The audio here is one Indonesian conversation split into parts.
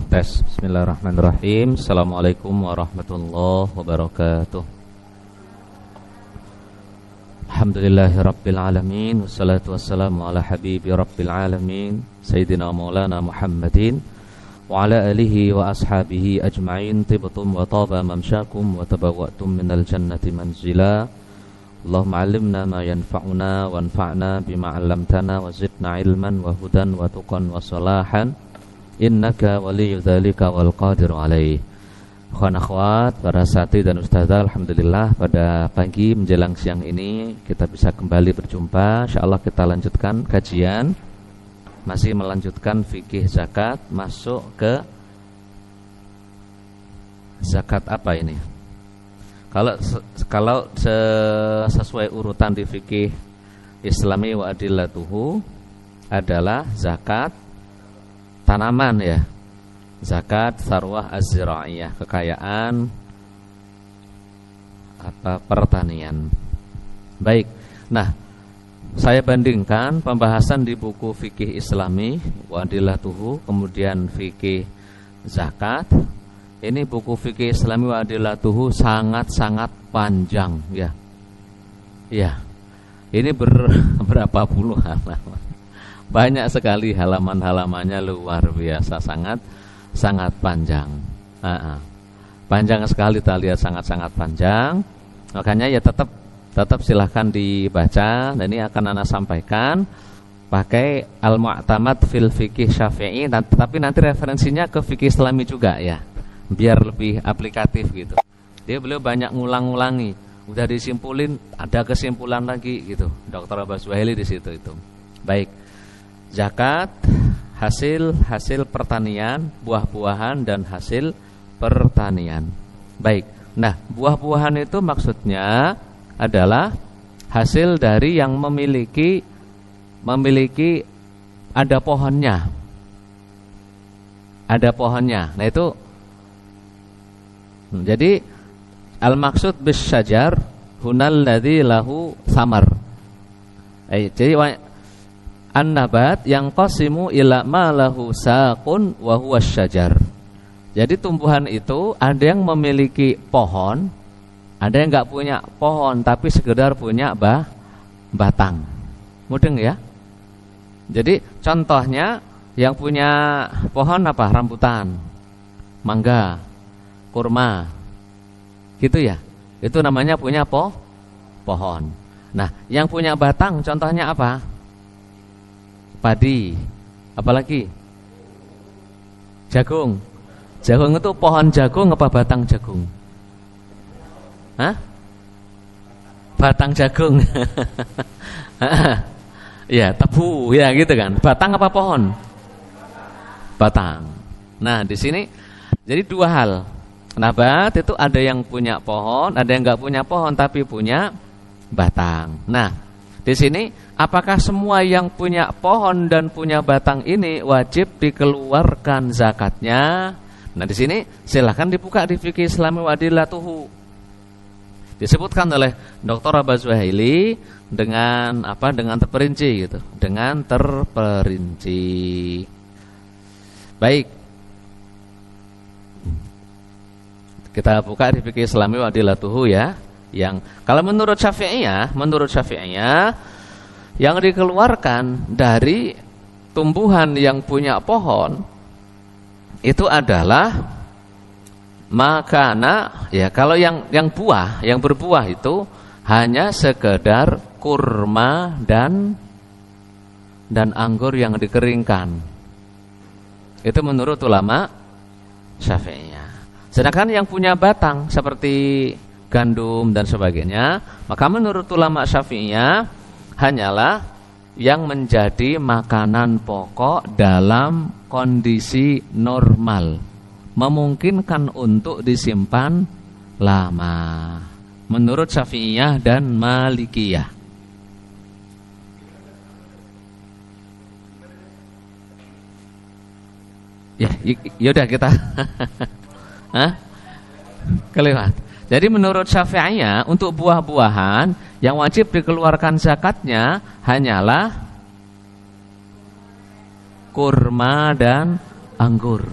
Tes. Bismillahirrahmanirrahim. Assalamualaikum warahmatullahi wabarakatuh. Alhamdulillahirabbil alamin, wassalatu wassalamu ala habibi rabbil alamin, sayyidina maulana Muhammadin wa ala alihi wa ashabihi ajma'in. Tibtum wa taba mamsyakum wa tabawwa'tum minal jannati manzila. Allahumma 'allimna ma yanfa'una wanfa'na bima 'allamtana wa zidna ilman wa hudan wa tuqan wa salahan. Innaka waliyyu dzalika wal qadiru alaih. Ikhwan akhwat, para santri dan ustazah, alhamdulillah pada pagi menjelang siang ini kita bisa kembali berjumpa. Insyaallah kita lanjutkan kajian. Masih melanjutkan fikih zakat, masuk ke zakat apa ini? Kalau sesuai urutan di fikih Islami wa adillatuhu adalah zakat tanaman ya, zakat sarwah az-zira'iyah, kekayaan apa pertanian. Baik, nah saya bandingkan pembahasan di buku fikih Islami wa adillatuhu, kemudian fikih zakat. Ini buku fikih Islami wa adillatuhu sangat-sangat panjang ya. Ya, ini berapa puluh halaman. Banyak sekali halaman-halamannya, luar biasa, sangat panjang. Panjang sekali, kita lihat sangat panjang. Makanya ya tetap silahkan dibaca. Dan ini akan Ana sampaikan pakai Al-Mu'tamad fil Fiqih Syafi'i, tapi nanti referensinya ke fikih Islami juga ya, biar lebih aplikatif gitu. Dia beliau banyak ngulang-ngulangi, udah disimpulin, ada kesimpulan lagi gitu. Dr. Abbas Zuhaili di situ itu. Baik. Zakat hasil pertanian, buah-buahan dan hasil pertanian. Baik. Nah, buah-buahan itu maksudnya adalah hasil dari yang memiliki ada pohonnya. Ada pohonnya. Nah, itu jadi al-maksud bis-syajar hunal ladzi lahu samar. Jadi an-nabat yang qasimu ila ma lahu saqun wa huwa syajar. Jadi tumbuhan itu ada yang memiliki pohon, ada yang enggak punya pohon tapi sekedar punya batang. Mudeng ya? Jadi contohnya yang punya pohon apa? Rambutan, mangga, kurma. Gitu ya. Itu namanya punya pohon. Nah, yang punya batang contohnya apa? Padi, apalagi jagung. Jagung itu pohon jagung apa batang jagung? Hah? Batang jagung. Ya, tebu ya gitu kan. Batang apa pohon? Batang. Nah, di sini jadi dua hal. Nabat itu ada yang punya pohon, ada yang enggak punya pohon tapi punya batang. Nah, di sini apakah semua yang punya pohon dan punya batang ini wajib dikeluarkan zakatnya? Nah, di sini silahkan dibuka di fikih Islami wa adillatuhu. Disebutkan oleh Dr. Abbas Zuhaili dengan apa? Dengan terperinci gitu. Dengan terperinci. Baik. Kita buka di fikih Islami wa adillatuhu ya. Yang kalau menurut Syafi'iyah yang dikeluarkan dari tumbuhan yang punya pohon itu adalah makana ya, kalau yang buah, yang berbuah itu hanya sekedar kurma dan anggur yang dikeringkan. Itu menurut ulama Syafi'iyah. Sedangkan yang punya batang seperti gandum dan sebagainya, maka menurut ulama Syafi'iyah hanyalah yang menjadi makanan pokok dalam kondisi normal, memungkinkan untuk disimpan lama. Menurut Syafi'iyah dan Malikiyah. Ya, yaudah kita kelewat. Jadi menurut Syafi'iyah untuk buah-buahan yang wajib dikeluarkan zakatnya hanyalah kurma dan anggur.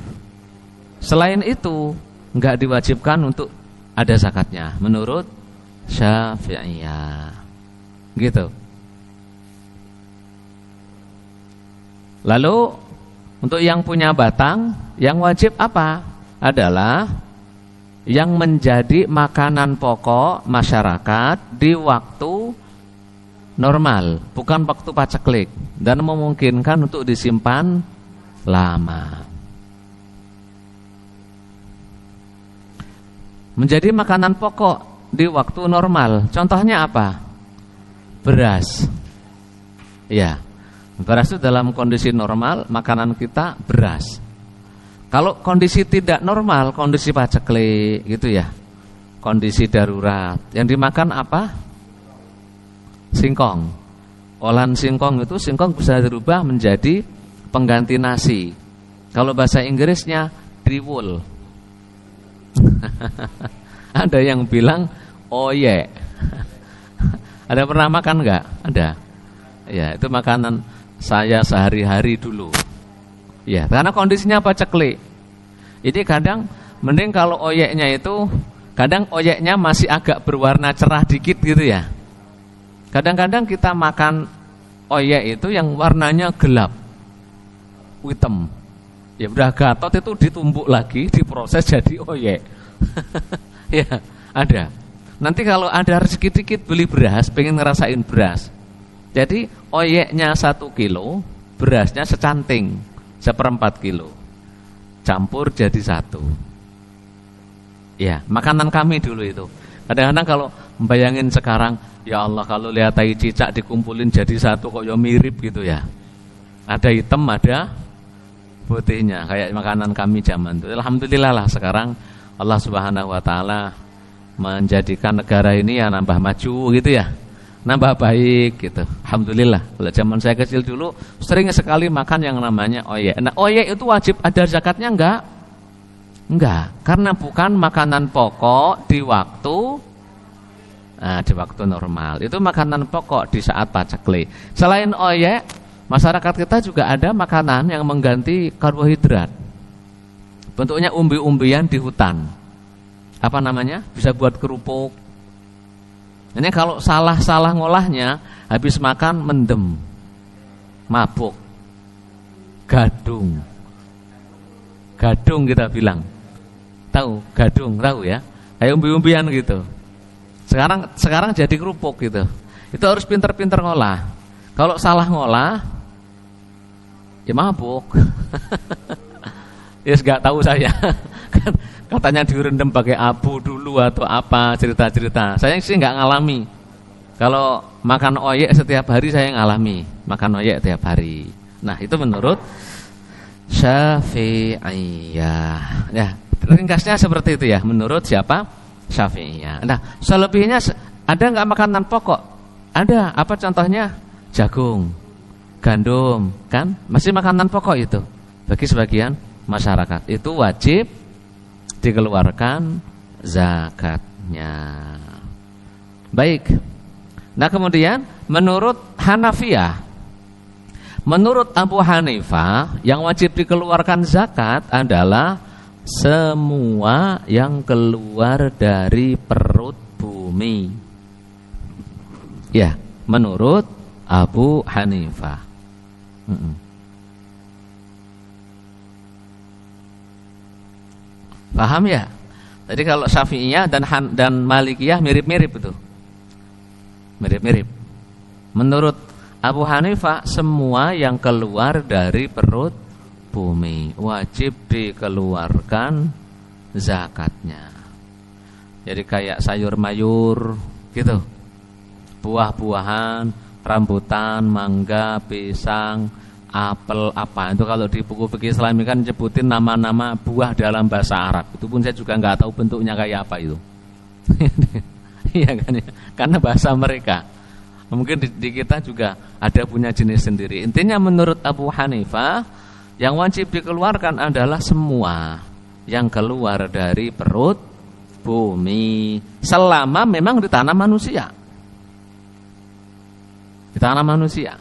Selain itu enggak diwajibkan untuk ada zakatnya menurut Syafi'iyah. Gitu. Lalu untuk yang punya batang, yang wajib apa? Adalah yang menjadi makanan pokok masyarakat di waktu normal, bukan waktu paceklik, dan memungkinkan untuk disimpan lama. Menjadi makanan pokok di waktu normal, contohnya apa? Beras. Ya, beras itu dalam kondisi normal, makanan kita beras. Kalau kondisi tidak normal, kondisi paceklik gitu ya, kondisi darurat, yang dimakan apa? Singkong. Olahan singkong itu, singkong bisa dirubah menjadi pengganti nasi. Kalau bahasa Inggrisnya driwul. Ada yang bilang oyek. Ada pernah makan enggak? Ada. Ya, itu makanan saya sehari-hari dulu. Ya, karena kondisinya paceklik. Jadi kadang mending kalau oyeknya itu, kadang oyeknya masih agak berwarna cerah dikit gitu ya. Kadang-kadang kita makan oyek itu yang warnanya gelap, hitam. Ya udah gatot itu ditumbuk lagi, diproses jadi oyek. Ya, ada. Nanti kalau ada rezeki dikit beli beras, pengen ngerasain beras. Jadi oyeknya 1 kilo, berasnya secanting, 1/4 kilo. Campur jadi 1. Ya, makanan kami dulu itu. Kadang-kadang kalau membayangin sekarang, ya Allah kalau lihat tai cicak dikumpulin jadi 1 kok ya mirip gitu ya. Ada hitam, ada putihnya, kayak makanan kami zaman itu. Alhamdulillah lah sekarang Allah Subhanahu wa taala menjadikan negara ini ya nambah maju gitu ya. Nambah baik gitu. Alhamdulillah. Kalau zaman saya kecil dulu sering sekali makan yang namanya oyek. Nah, oyek itu wajib ada zakatnya enggak? Enggak, karena bukan makanan pokok di waktu normal. Itu makanan pokok di saat paceklik. Selain oyek, masyarakat kita juga ada makanan yang mengganti karbohidrat. Bentuknya umbi-umbian di hutan. Apa namanya? Bisa buat kerupuk. Ini kalau salah ngolahnya, habis makan mendem, mabuk, gadung kita bilang. Tahu gadung, tahu ya? Kayak umbi-umbian gitu. Sekarang jadi kerupuk gitu. Itu harus pinter-pinter ngolah. Kalau salah ngolah, ya mabuk. Yes, gak tahu saya. Katanya direndam pakai abu dulu atau apa, cerita-cerita. Saya sih nggak ngalami. Kalau makan oyek setiap hari saya ngalami, makan oyek setiap hari. Nah, itu menurut Syafi'iyah. Ya, ringkasnya seperti itu ya, menurut siapa? Syafi'iyah. Nah, selebihnya ada nggak makanan pokok? Ada. Apa contohnya? Jagung, gandum, kan? Masih makanan pokok itu. Bagi sebagian masyarakat itu wajib dikeluarkan zakatnya. Baik. Nah, kemudian menurut Hanafiyah, menurut Abu Hanifah, yang wajib dikeluarkan zakat adalah semua yang keluar dari perut bumi. Ya, menurut Abu Hanifah. Paham ya? Jadi kalau Syafi'iyah dan Malikiyah mirip-mirip itu. Mirip-mirip. Menurut Abu Hanifah, semua yang keluar dari perut bumi wajib dikeluarkan zakatnya. Jadi kayak sayur-mayur gitu. Buah-buahan, rambutan, mangga, pisang, apel, apa itu kalau di buku fikih Islami kan nyebutin nama-nama buah dalam bahasa Arab. Itu pun saya juga nggak tahu bentuknya kayak apa itu. Iya kan ya? Karena bahasa mereka. Mungkin di kita juga ada punya jenis sendiri. Intinya menurut Abu Hanifah, yang wajib dikeluarkan adalah semua yang keluar dari perut bumi selama memang ditanam manusia. Ditanam manusia.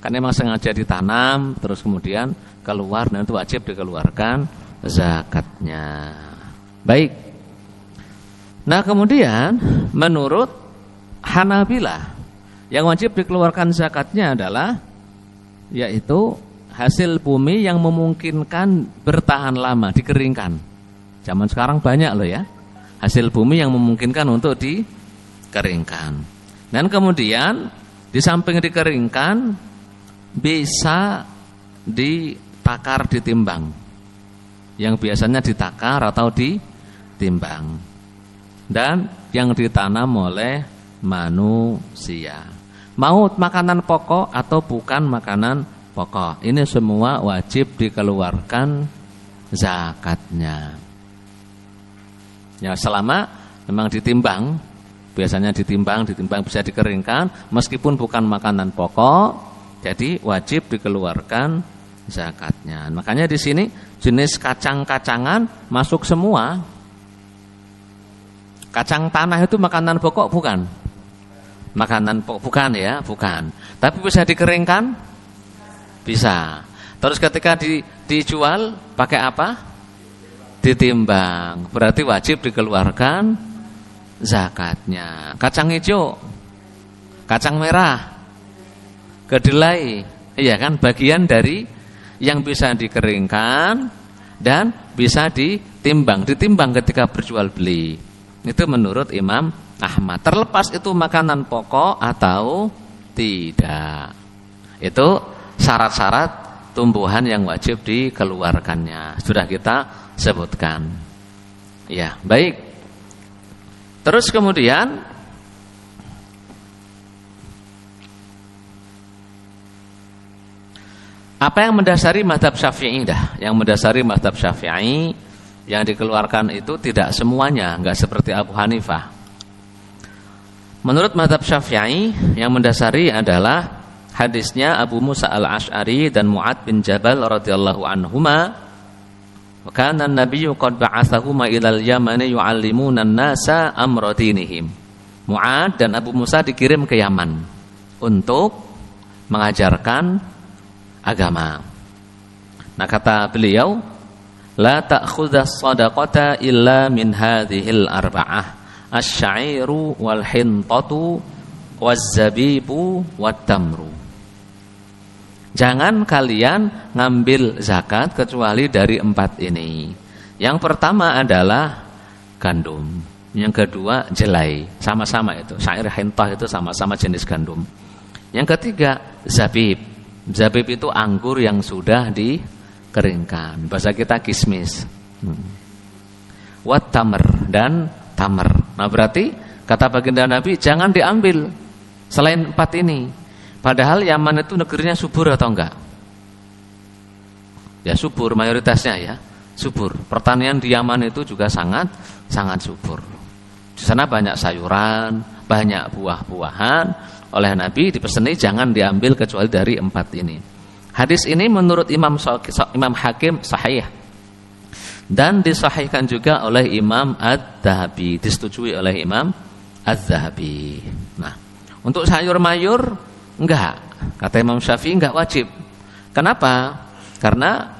Kan memang sengaja ditanam terus kemudian keluar dan itu wajib dikeluarkan zakatnya. Baik. Nah, kemudian menurut Hanabilah yang wajib dikeluarkan zakatnya adalah yaitu hasil bumi yang memungkinkan bertahan lama, dikeringkan. Zaman sekarang banyak loh ya, hasil bumi yang memungkinkan untuk dikeringkan. Dan kemudian di samping dikeringkan bisa ditakar, ditimbang. Yang biasanya ditakar atau ditimbang. Dan yang ditanam oleh manusia. Mau makanan pokok atau bukan makanan pokok, ini semua wajib dikeluarkan zakatnya. Ya, selama memang ditimbang, biasanya ditimbang bisa dikeringkan, meskipun bukan makanan pokok, jadi wajib dikeluarkan zakatnya. Makanya di sini jenis kacang-kacangan masuk semua. Kacang tanah itu makanan pokok bukan? Makanan pokok bukan ya, bukan. Tapi bisa dikeringkan? Bisa. Terus ketika dijual pakai apa? Ditimbang. Berarti wajib dikeluarkan zakatnya. Kacang hijau, kacang merah, kedelai, iya kan, bagian dari yang bisa dikeringkan dan bisa ditimbang ketika berjual beli. Itu menurut Imam Ahmad. Terlepas itu makanan pokok atau tidak. Itu syarat-syarat tumbuhan yang wajib dikeluarkannya. Sudah kita sebutkan. Ya, baik. Terus kemudian apa yang mendasari mazhab Syafi'i dah? Yang mendasari mazhab Syafi'i yang dikeluarkan itu tidak semuanya, enggak seperti Abu Hanifah. Menurut mazhab Syafi'i yang mendasari adalah hadisnya Abu Musa al-Asy'ari dan Mu'ad bin Jabal radhiyallahu anhuma. Wa kana an-nabiyyu qad ba'athahuma ilal Yamani yu'allimuna an-nasa amra dinihim. Mu'ad dan Abu Musa dikirim ke Yaman untuk mengajarkan agama. Nah, kata beliau, la ta'khudhas shadaqata illa min hadhil arba'ah, asy-sya'iru wal hintatu waz-zabibu wat-tamru. Jangan kalian ngambil zakat kecuali dari 4 ini. Yang pertama adalah gandum, yang kedua jelai, sama-sama itu. Syair, hintah itu sama-sama jenis gandum. Yang ketiga zabib. Zabib itu anggur yang sudah dikeringkan. Bahasa kita kismis. Wat tamr dan tamr. Nah, berarti kata baginda Nabi jangan diambil selain 4 ini. Padahal Yaman itu negerinya subur atau enggak? Ya subur, mayoritasnya ya subur. Pertanian di Yaman itu juga sangat subur. Di sana banyak sayuran, banyak buah-buahan. Oleh Nabi dipeseni jangan diambil kecuali dari 4 ini. Hadis ini menurut Imam Hakim sahih dan disahihkan juga oleh Imam Adz-Dzahabi, disetujui oleh Imam Adz-Dzahabi. Nah, untuk sayur mayur enggak, kata Imam Syafi'i enggak wajib. Kenapa? Karena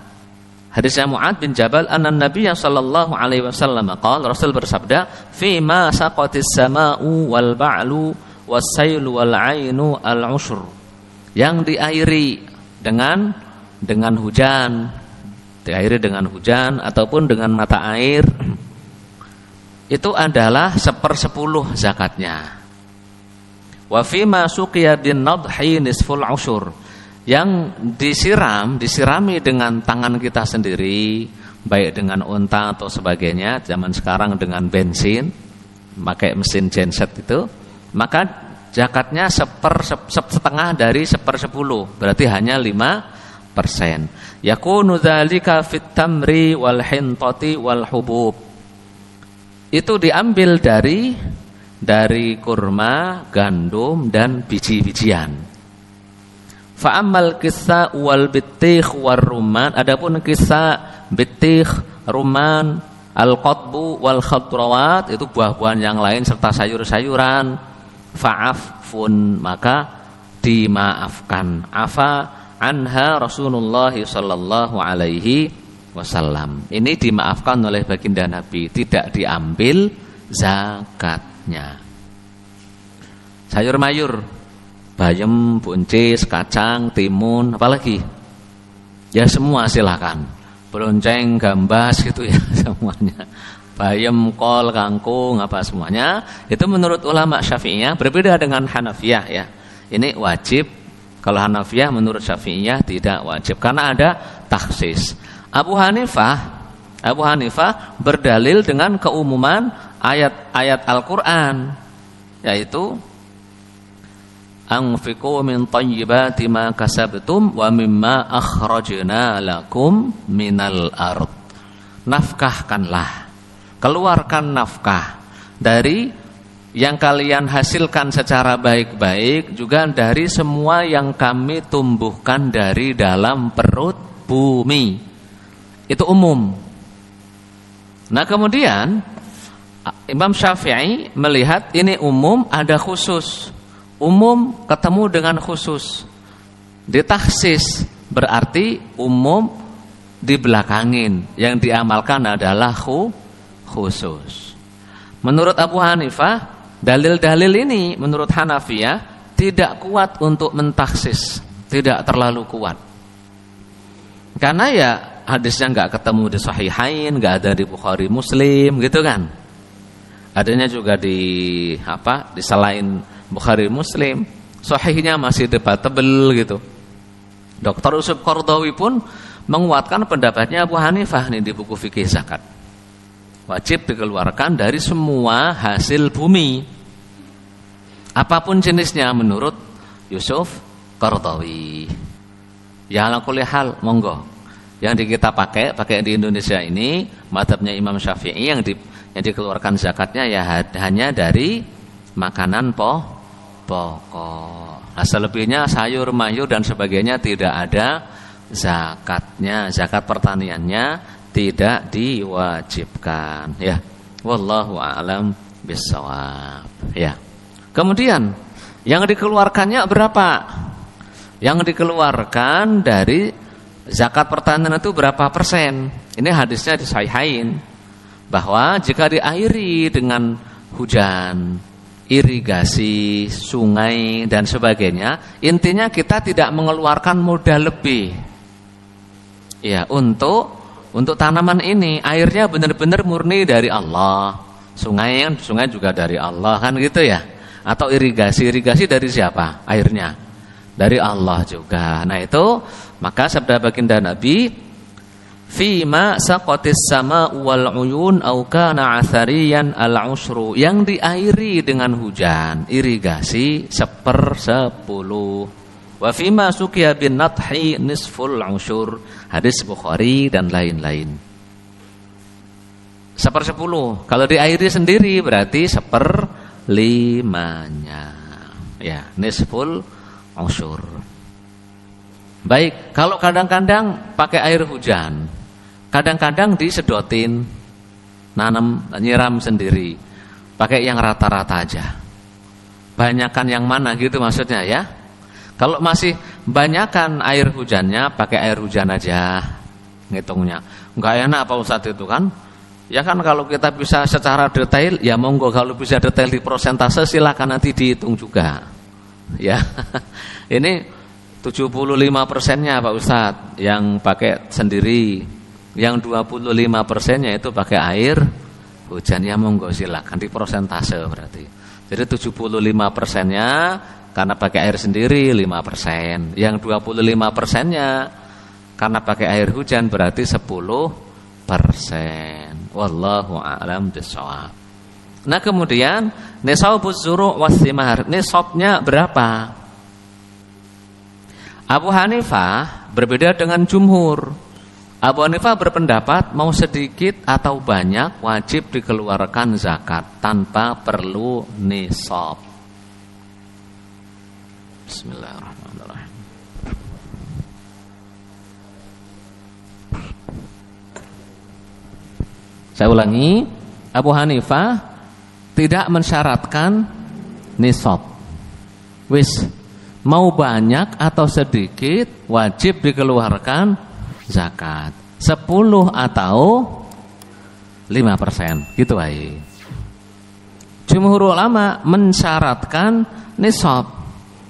hadisnya Mu'ad bin Jabal anna Nabiy sallallahu alaihi wasallam qala, Rasul bersabda, "Fi ma saqatis sama'u wal ba'lu was-sailu wal 'ainu al-'ushr." Yang diairi dengan hujan, diairi dengan hujan ataupun dengan mata air, itu adalah 1/10 zakatnya. Wa fi ma suqiya bin nadhi nisful 'ushr. Yang disirami dengan tangan kita sendiri, baik dengan unta atau sebagainya, zaman sekarang dengan bensin, pakai mesin genset itu, maka zakatnya setengah dari 1/10, berarti hanya 5%. Yakunu dzalika fit tamri wal hintati wal hubub. Itu diambil dari kurma, gandum dan biji-bijian. Fa ammal qissa wal bitikh war rumman, adapun qissa, bitikh, rumman, al-qatbu wal khadrawat, itu buah-buahan yang lain serta sayur-sayuran, fa'afun, maka dimaafkan. Afa anha Rasulullah sallallahu alaihi wasallam. Ini dimaafkan oleh baginda Nabi, tidak diambil zakatnya. Sayur mayur, bayam, buncis, kacang, timun, apalagi? Ya semua silakan. Belonceng, gambas gitu ya semuanya. Bayam, kol, kangkung, apa semuanya. Itu menurut ulama Syafi'iyah berbeda dengan Hanafiyah ya. Ini wajib. Kalau Hanafiyah menurut Syafi'iyah tidak wajib karena ada takhsis. Abu Hanifah berdalil dengan keumuman ayat-ayat Al-Qur'an, yaitu anfiqu min thayyibati ma kasabtum wa mimma akhrajna lakum minal ard. Nafkahkanlah, keluarkan nafkah dari yang kalian hasilkan secara baik-baik, juga dari semua yang kami tumbuhkan dari dalam perut bumi. Itu umum. Nah kemudian Imam Syafi'i melihat ini umum, ada khusus. Umum ketemu dengan khusus, ditakhsis, berarti umum dibelakangin, yang diamalkan adalah khusus. Menurut Abu Hanifah, dalil-dalil ini menurut Hanafiyah tidak kuat untuk mentakhsis, tidak terlalu kuat. Karena ya hadisnya nggak ketemu di Sahihain, nggak ada di Bukhari Muslim gitu kan. Adanya juga di selain Bukhari Muslim, sahihnya masih debatable gitu. Dr. Yusuf Qaradawi pun menguatkan pendapatnya Abu Hanifah nih di buku fikih zakat. Wajib dikeluarkan dari semua hasil bumi, apapun jenisnya menurut Yusuf Qaradawi. Ya ala kulli hal, monggo. Yang kita pakai di Indonesia ini mazhabnya Imam Syafi'i yang dikeluarkan zakatnya ya hanya dari makanan pokok. Nah, selebihnya sayur, mayur dan sebagainya tidak ada zakatnya. Zakat pertaniannya tidak diwajibkan ya. Wallahu a'lam bissawab ya. Kemudian yang dikeluarkannya berapa? Yang dikeluarkan dari zakat pertanian itu berapa persen? Ini hadisnya di Sahihain, bahwa jika diairi dengan hujan, irigasi, sungai dan sebagainya, intinya kita tidak mengeluarkan modal lebih. Ya, untuk tanaman ini airnya benar-benar murni dari Allah. Sungai juga dari Allah kan gitu ya. Atau irigasi dari siapa? Airnya dari Allah juga. Nah itu, maka sabda baginda Nabi, fima saqatis sama wal uyun au kana athariyan al ushru, yang diairi dengan hujan, irigasi 1/10. Wa fima suqiya bin nathi nisful ushur, hadis Bukhari dan lain-lain. 1/10. Kalau diairi sendiri berarti 1/5-nya. Ya, nisful ushur. Baik, kalau kadang-kadang pakai air hujan, kadang-kadang disedotin, nanam, nyiram sendiri, pakai yang rata-rata aja. Banyakan yang mana gitu maksudnya ya? Kalau masih banyakan air hujannya, pakai air hujan aja, ngitungnya. Enggak enak Pak Ustadz itu kan? Ya kan kalau kita bisa secara detail, ya monggo, kalau bisa detail di persentase silakan nanti dihitung juga. Ya, ini 75%-nya Pak Ustadz yang pakai sendiri, yang 25%-nya itu pakai air hujan, ya monggo silakan di persentase berarti. Jadi 75%-nya karena pakai air sendiri 5%, yang 25%-nya karena pakai air hujan berarti 10%. Wallahu a'lam bishawab. Nah kemudian nisabuz zuru' wathimar, nisabnya berapa? Abu Hanifah berbeda dengan jumhur. Abu Hanifah berpendapat mau sedikit atau banyak wajib dikeluarkan zakat tanpa perlu nisab. Bismillahirrahmanirrahim. Saya ulangi, Abu Hanifah tidak mensyaratkan nisab. Wis Mau banyak atau sedikit wajib dikeluarkan zakat. 10 atau 5%, gitu aja. Jumhur ulama mensyaratkan nisab.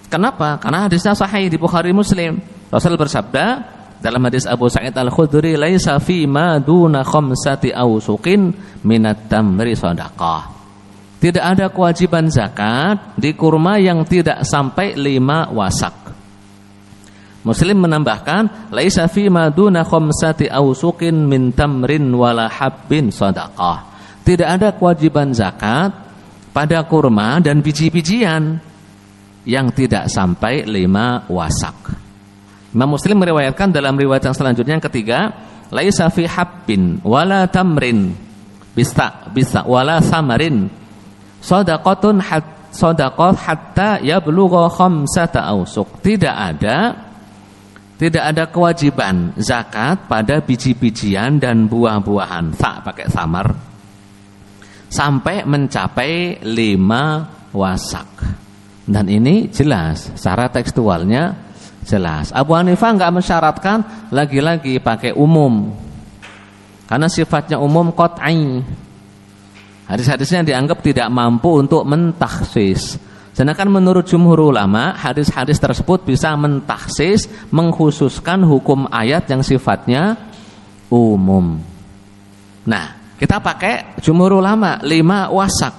Kenapa? Karena hadisnya sahih di Bukhari Muslim. Rasul bersabda dalam hadis Abu Sa'id Al-Khudri, "Laisa fi ma duna khamsati awsuqin minat tamri shadaqah." Tidak ada kewajiban zakat di kurma yang tidak sampai 5 wasak. Muslim menambahkan, "Laisa fi ma duna khamsati awsuqin min tamrin wala habbin shadaqah." Tidak ada kewajiban zakat pada kurma dan biji-bijian yang tidak sampai 5 wasak. Imam Muslim meriwayatkan dalam riwayat yang selanjutnya yang ketiga, "Laisa fi habbin wala tamrin bisa wala samarin shadaqatun shadaqah hatta yablugha khamsata awsuq." Tidak ada kewajiban zakat pada biji-bijian dan buah-buahan, pakai samar, sampai mencapai 5 wasak. Dan ini jelas, secara tekstualnya jelas. Abu Hanifah enggak mensyaratkan, lagi-lagi pakai umum. Karena sifatnya umum qat'i. Hadis-hadisnya dianggap tidak mampu untuk mentakhsis. Sedangkan menurut jumhur ulama, hadis-hadis tersebut bisa mentakhsis, mengkhususkan hukum ayat yang sifatnya umum. Nah, kita pakai jumhur ulama 5 wasak.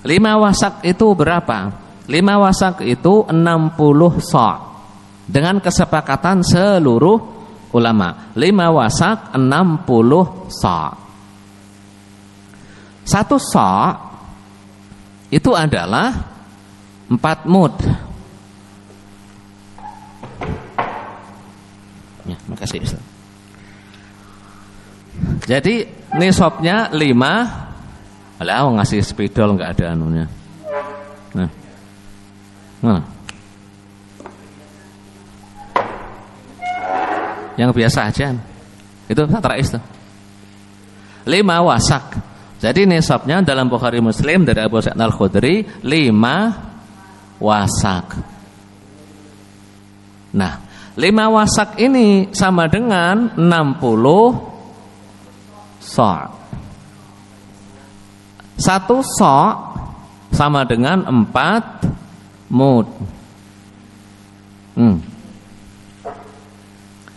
5 wasak itu berapa? 5 wasak itu 60 sa'. Dengan kesepakatan seluruh ulama, 5 wasak 60 sa'. 1 sa' itu adalah 4 mud. Ya, makasih Ustaz. Jadi nisabnya 5. Alah, ngasih spidol enggak ada anunya. Nah. Mana? Yang biasa aja. Itu Rais tuh. 5 wasak. Jadi nisabnya dalam Bukhari Muslim dari Abu Sa'id Al-Khudri 5 wasak. Nah, 5 wasak ini sama dengan 60 sa'. 1 sa' sama dengan 4 mud.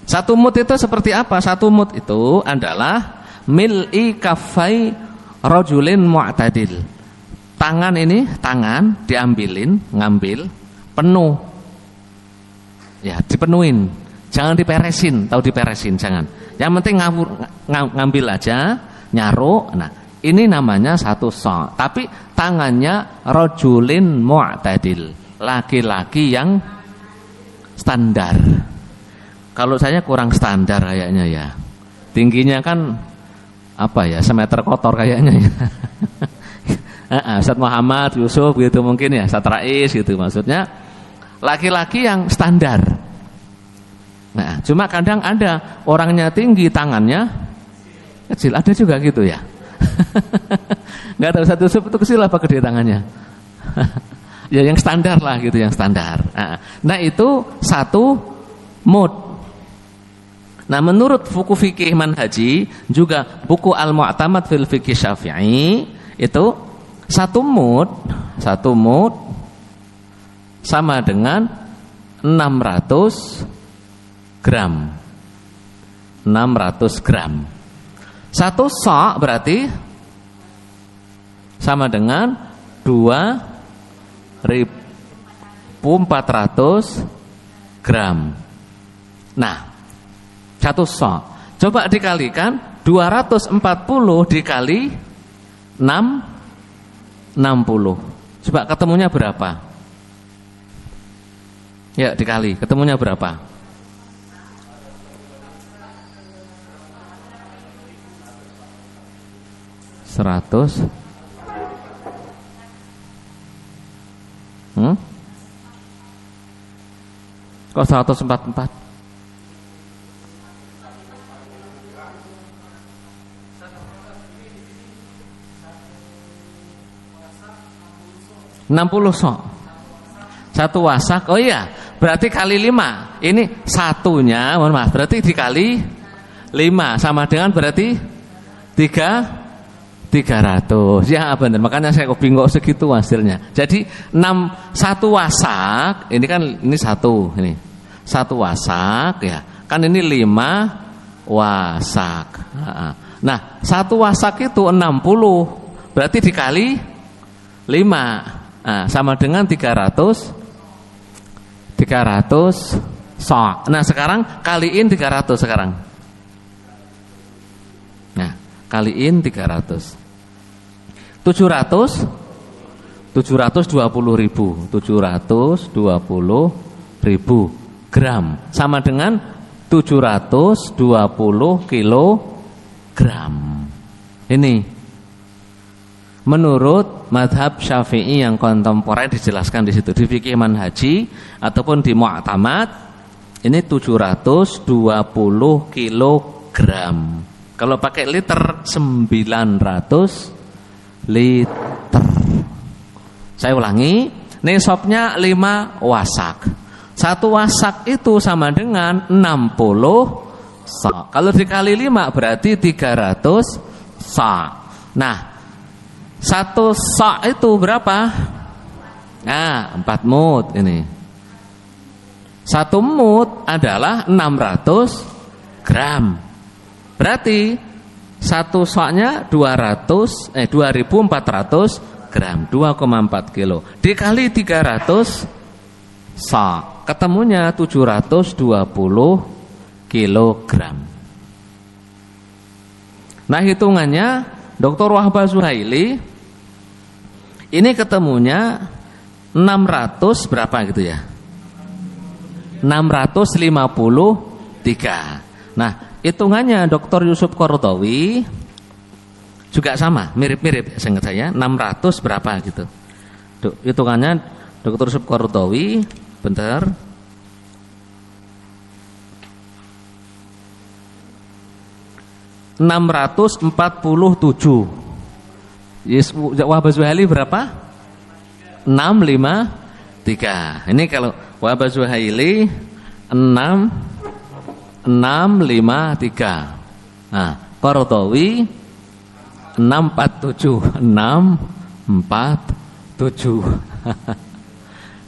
1 mud itu seperti apa? 1 mud itu adalah mil'i kaffai rajulin mu'tadil. Tangan ini, tangan ngambil penuh. Ya, dipenuhin. Jangan diperesin, tahu diperesin, jangan. Yang penting ngambil aja, nyaruk. Nah, ini namanya 1 sa'. Tapi tangannya rajulin mu'tadil, laki-laki yang standar. Kalau saya kurang standar kayaknya ya. Tingginya kan apa ya, semeter kotor kayaknya ya. Ustaz Muhammad, Yusuf gitu mungkin ya, Ustaz Rais gitu, maksudnya laki-laki yang standar. Nah, cuma kadang ada orangnya tinggi, tangannya kecil, ada juga gitu ya. Nggak tahu Ustaz Yusuf itu kecil apa gede tangannya. Ya yang standar lah gitu, yang standar. Nah itu 1 mud. Nah, menurut buku fikih manhaji, juga buku Al-Mu'tamad fil Fiqh Syafi'i, itu 1 mud sama dengan 600 gram. 600 gram. 1 sa' berarti sama dengan 2.400 gram. Nah, 1 sa'. Coba dikalikan 240 dikali 60. Coba ketemunya berapa? Ya, dikali. Ketemunya berapa? 100. Kok 144? 60 sok. 1 wasak. Oh iya, berarti kali 5. Ini satunya, mohon maaf, berarti dikali 5 sama dengan berarti 300. Ya benar, makanya saya kok bingung segitu hasilnya. Jadi 1 wasak, ini kan ini 1 ini. 1 wasak ya. Kan ini 5 wasak. Nah, 1 wasak itu 60. Berarti dikali 5. Nah, sama dengan 300 sok. Nah, sekarang kaliin 300 sekarang. Nah, kaliin 300. 720.000. 720.000 gram sama dengan 720 kilogram. Ini menurut madhab Syafi'i yang kontemporer dijelaskan di situ di fikih manhaji ataupun di mu'tamad ini 720 kilogram. Kalau pakai liter 900 liter. Saya ulangi, nisabnya 5 wasak. 1 wasak itu sama dengan 60 sa. Kalau dikali 5 berarti 300 sa. Nah, 1 sa itu berapa? Nah, 4 mut ini. 1 mut adalah 600 gram. Berarti 1 sa-nya 2400 gram, 2,4 kilo. Dikali 300 sa, ketemunya 720 kilogram. Nah, hitungannya Dr. Wahbah Zuhaili ini ketemunya 600 berapa gitu ya? 653. Nah, hitungannya Dr. Yusuf Qaradawi juga sama, mirip-mirip ya, seingat saya 600 berapa gitu. Hitungannya Dr. Yusuf Qaradawi, bentar. Yes, Wahbah Zuhaili berapa? 653. Ini kalau Wahbah Zuhaili 653. Nah, Qaradawi 647.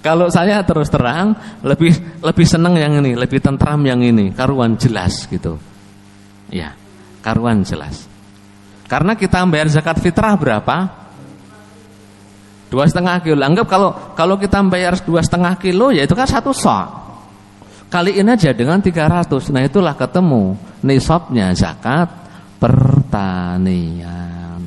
Kalau saya terus terang lebih senang yang ini, lebih tentram yang ini, karuan jelas gitu. Ya. Karuan jelas. Karena kita bayar zakat fitrah berapa? 2,5 kilo. Anggap kalau kita bayar 2,5 kilo, ya itu kan 1 sa. Kaliin aja dengan 300. Nah, itulah ketemu nisabnya zakat pertanian.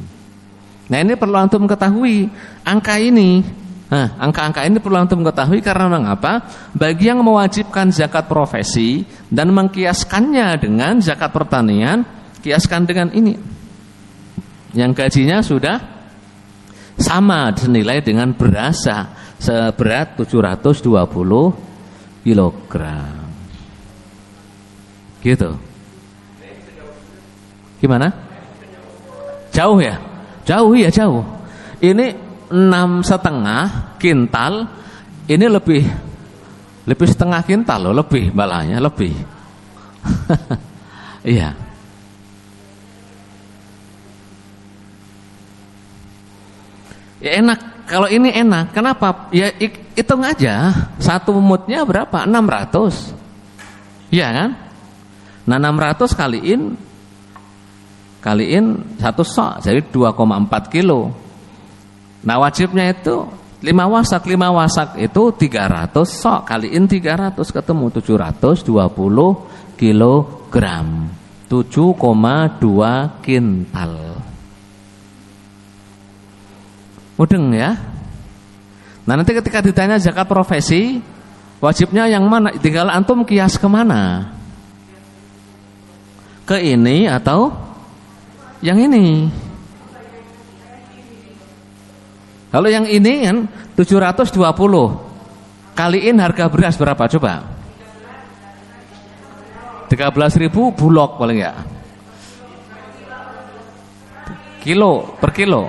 Nah, ini perlu antum ketahui angka ini. Nah, angka-angka ini perlu antum ketahui karena mengapa? Bagi yang mewajibkan zakat profesi dan mengkiaskannya dengan zakat pertanian, kiaskan dengan ini yang gajinya sudah sama senilai dengan beras seberat 720 kilogram gitu. Gimana? Jauh ya? Jauh ya, jauh. Ini 6,5 kintal. Ini lebih setengah kintal loh, lebih balanya, lebih. Iya. Ya enak, kalau ini enak. Kenapa? Ya hitung aja, 1 mutnya berapa? 600. Iya kan? Nah, 600 kaliin 1 sa, jadi 2,4 kilo. Nah, wajibnya itu 5 wasak itu 300 sa, kaliin 300 ketemu 720 kilogram. 7,2 kintal. Mudeng ya. Nah, nanti ketika ditanya zakat profesi, wajibnya yang mana? Tinggal antum kias kemana? Ke ini atau yang ini? Kalau yang ini kan 720. Kaliin harga beras berapa coba? 13.000 bulog paling ya. Kilo per kilo.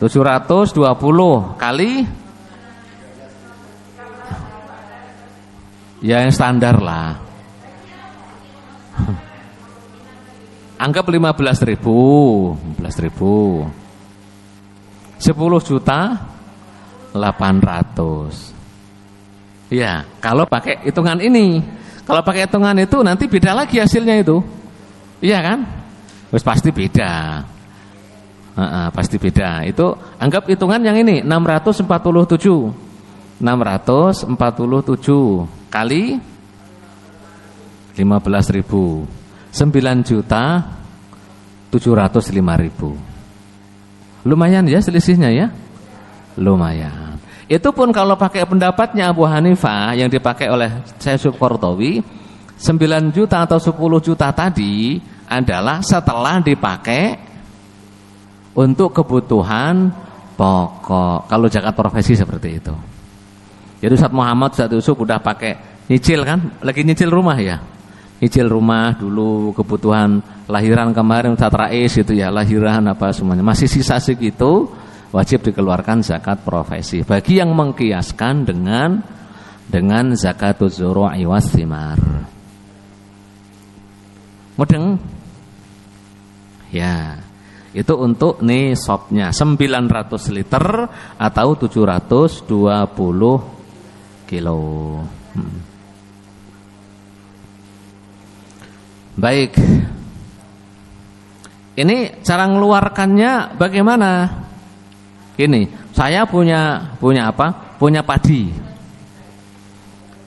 720 kali Ya yang standar lah. Anggap 15.000. 10 juta 800. Ya, kalau pakai hitungan ini. Kalau pakai hitungan itu nanti beda lagi hasilnya itu. Iya kan? Wes pasti beda. Pasti beda. Itu anggap hitungan yang ini 647. 647 kali 15.000. 9.705.000. Lumayan ya selisihnya ya. Lumayan. Itu pun kalau pakai pendapatnya Abu Hanifah yang dipakai oleh Syekh Qardawi, 9 juta atau 10 juta tadi adalah setelah dipakai untuk kebutuhan pokok. Kalau zakat profesi seperti itu. Jadi Ustaz Muhammad, Ustaz Yusuf udah pakai nyicil kan? Lagi nyicil rumah ya. Nyicil rumah dulu, kebutuhan lahiran kemarin Ustaz Rais itu ya, lahiran apa semuanya. Masih sisa segitu, wajib dikeluarkan zakat profesi. Bagi yang mengkiaskan dengan zakatuz zuru'i was thimar. Mudeng? Ya. Itu untuk nisabnya 900 liter atau 720 kilo. Baik. Ini cara mengeluarkannya bagaimana? Ini, saya punya apa? Punya padi.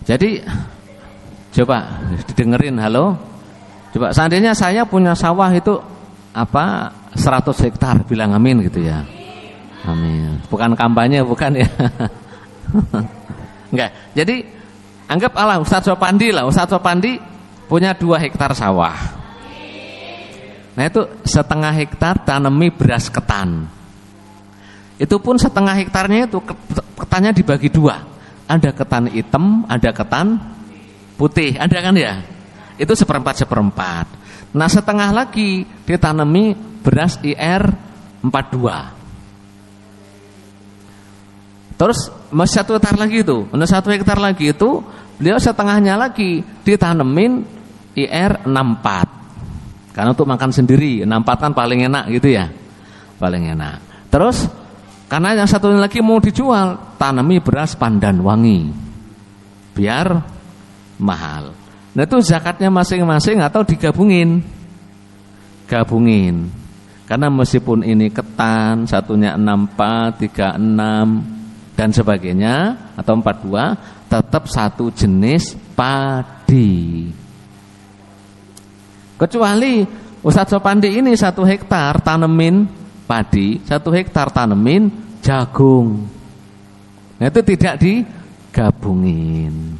Jadi coba didengerin, halo. Coba seandainya saya punya sawah itu apa? 100 hektar, bilang amin gitu ya. Amin. Bukan kampanye, bukan ya. Enggak. Jadi anggap Ustadz Sopandi lah, Ustadz Sopandi punya 2 hektar sawah. Nah itu setengah hektar tanami beras ketan. Itu pun setengah hektarnya itu ketannya dibagi 2. Ada ketan hitam, ada ketan putih, ada kan ya? Itu seperempat. Nah setengah lagi ditanami beras IR 42. Terus masih 1 hektar lagi itu, beliau setengahnya lagi ditanemin IR 64. Karena untuk makan sendiri, 64 kan paling enak gitu ya. Paling enak. Terus karena yang satunya lagi mau dijual, tanami beras pandan wangi. Biar mahal. Nah itu zakatnya masing-masing atau digabungin? Gabungin. Karena meskipun ini ketan, satunya 64, 36 dan sebagainya atau 42, tetap satu jenis padi. Kecuali Ustadz Sopandi ini 1 hektar tanemin padi, 1 hektar tanemin jagung. Nah itu tidak digabungin.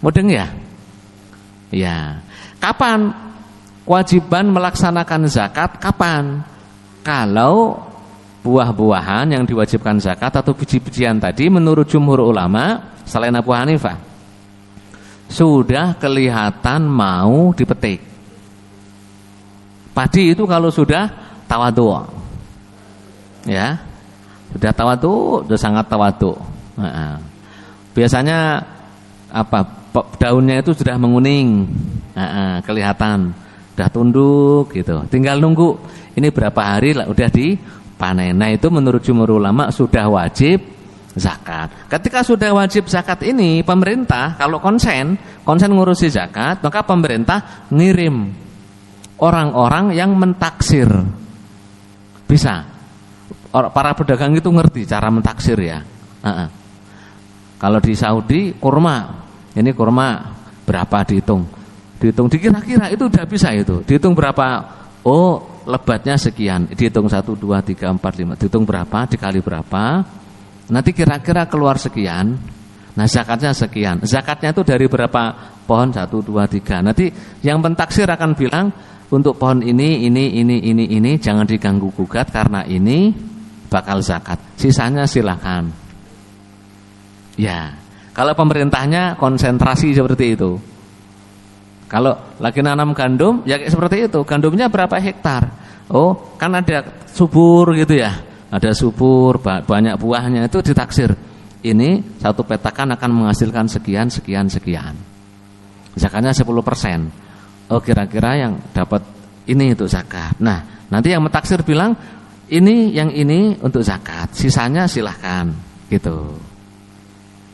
Mudeng ya? Ya. Kapan kewajiban melaksanakan zakat? Kapan? Kalau buah-buahan yang diwajibkan zakat atau biji-bijian tadi menurut jumhur ulama selain Abu Hanifah sudah kelihatan mau dipetik. Padi itu kalau sudah tawadhu, ya sudah tawadhu, sudah sangat tawadhu. Biasanya apa? Daunnya itu sudah menguning, kelihatan, sudah tunduk gitu. Tinggal nunggu ini berapa hari lah udah dipanen. Nah itu menurut jumhur ulama sudah wajib zakat. Ketika sudah wajib zakat ini, pemerintah kalau konsen ngurusi zakat, maka pemerintah ngirim orang-orang yang mentaksir. Bisa. Para pedagang itu ngerti cara mentaksir ya. Kalau di Saudi kurma, ini kurma berapa dihitung dikira-kira itu udah bisa itu. Dihitung berapa? Oh, lebatnya sekian. Dihitung 1 2 3 4 5. Dihitung berapa dikali berapa? Nanti kira-kira keluar sekian. Nah, zakatnya sekian. Zakatnya itu dari berapa pohon? 1 2 3. Nanti yang mentaksir akan bilang untuk pohon ini jangan diganggu gugat karena ini bakal zakat. Sisanya silakan. Ya, kalau pemerintahnya konsentrasi seperti itu. Kalau lagi nanam gandum, ya kayak seperti itu. Gandumnya berapa hektar? Oh, kan ada subur gitu ya. Ada subur, banyak buahnya itu ditaksir. ini satu petakan akan menghasilkan sekian sekian sekian. Zakatnya 10%. Oh, kira-kira yang dapat ini untuk zakat. Nah, nanti yang mentaksir bilang yang ini untuk zakat, sisanya silahkan gitu.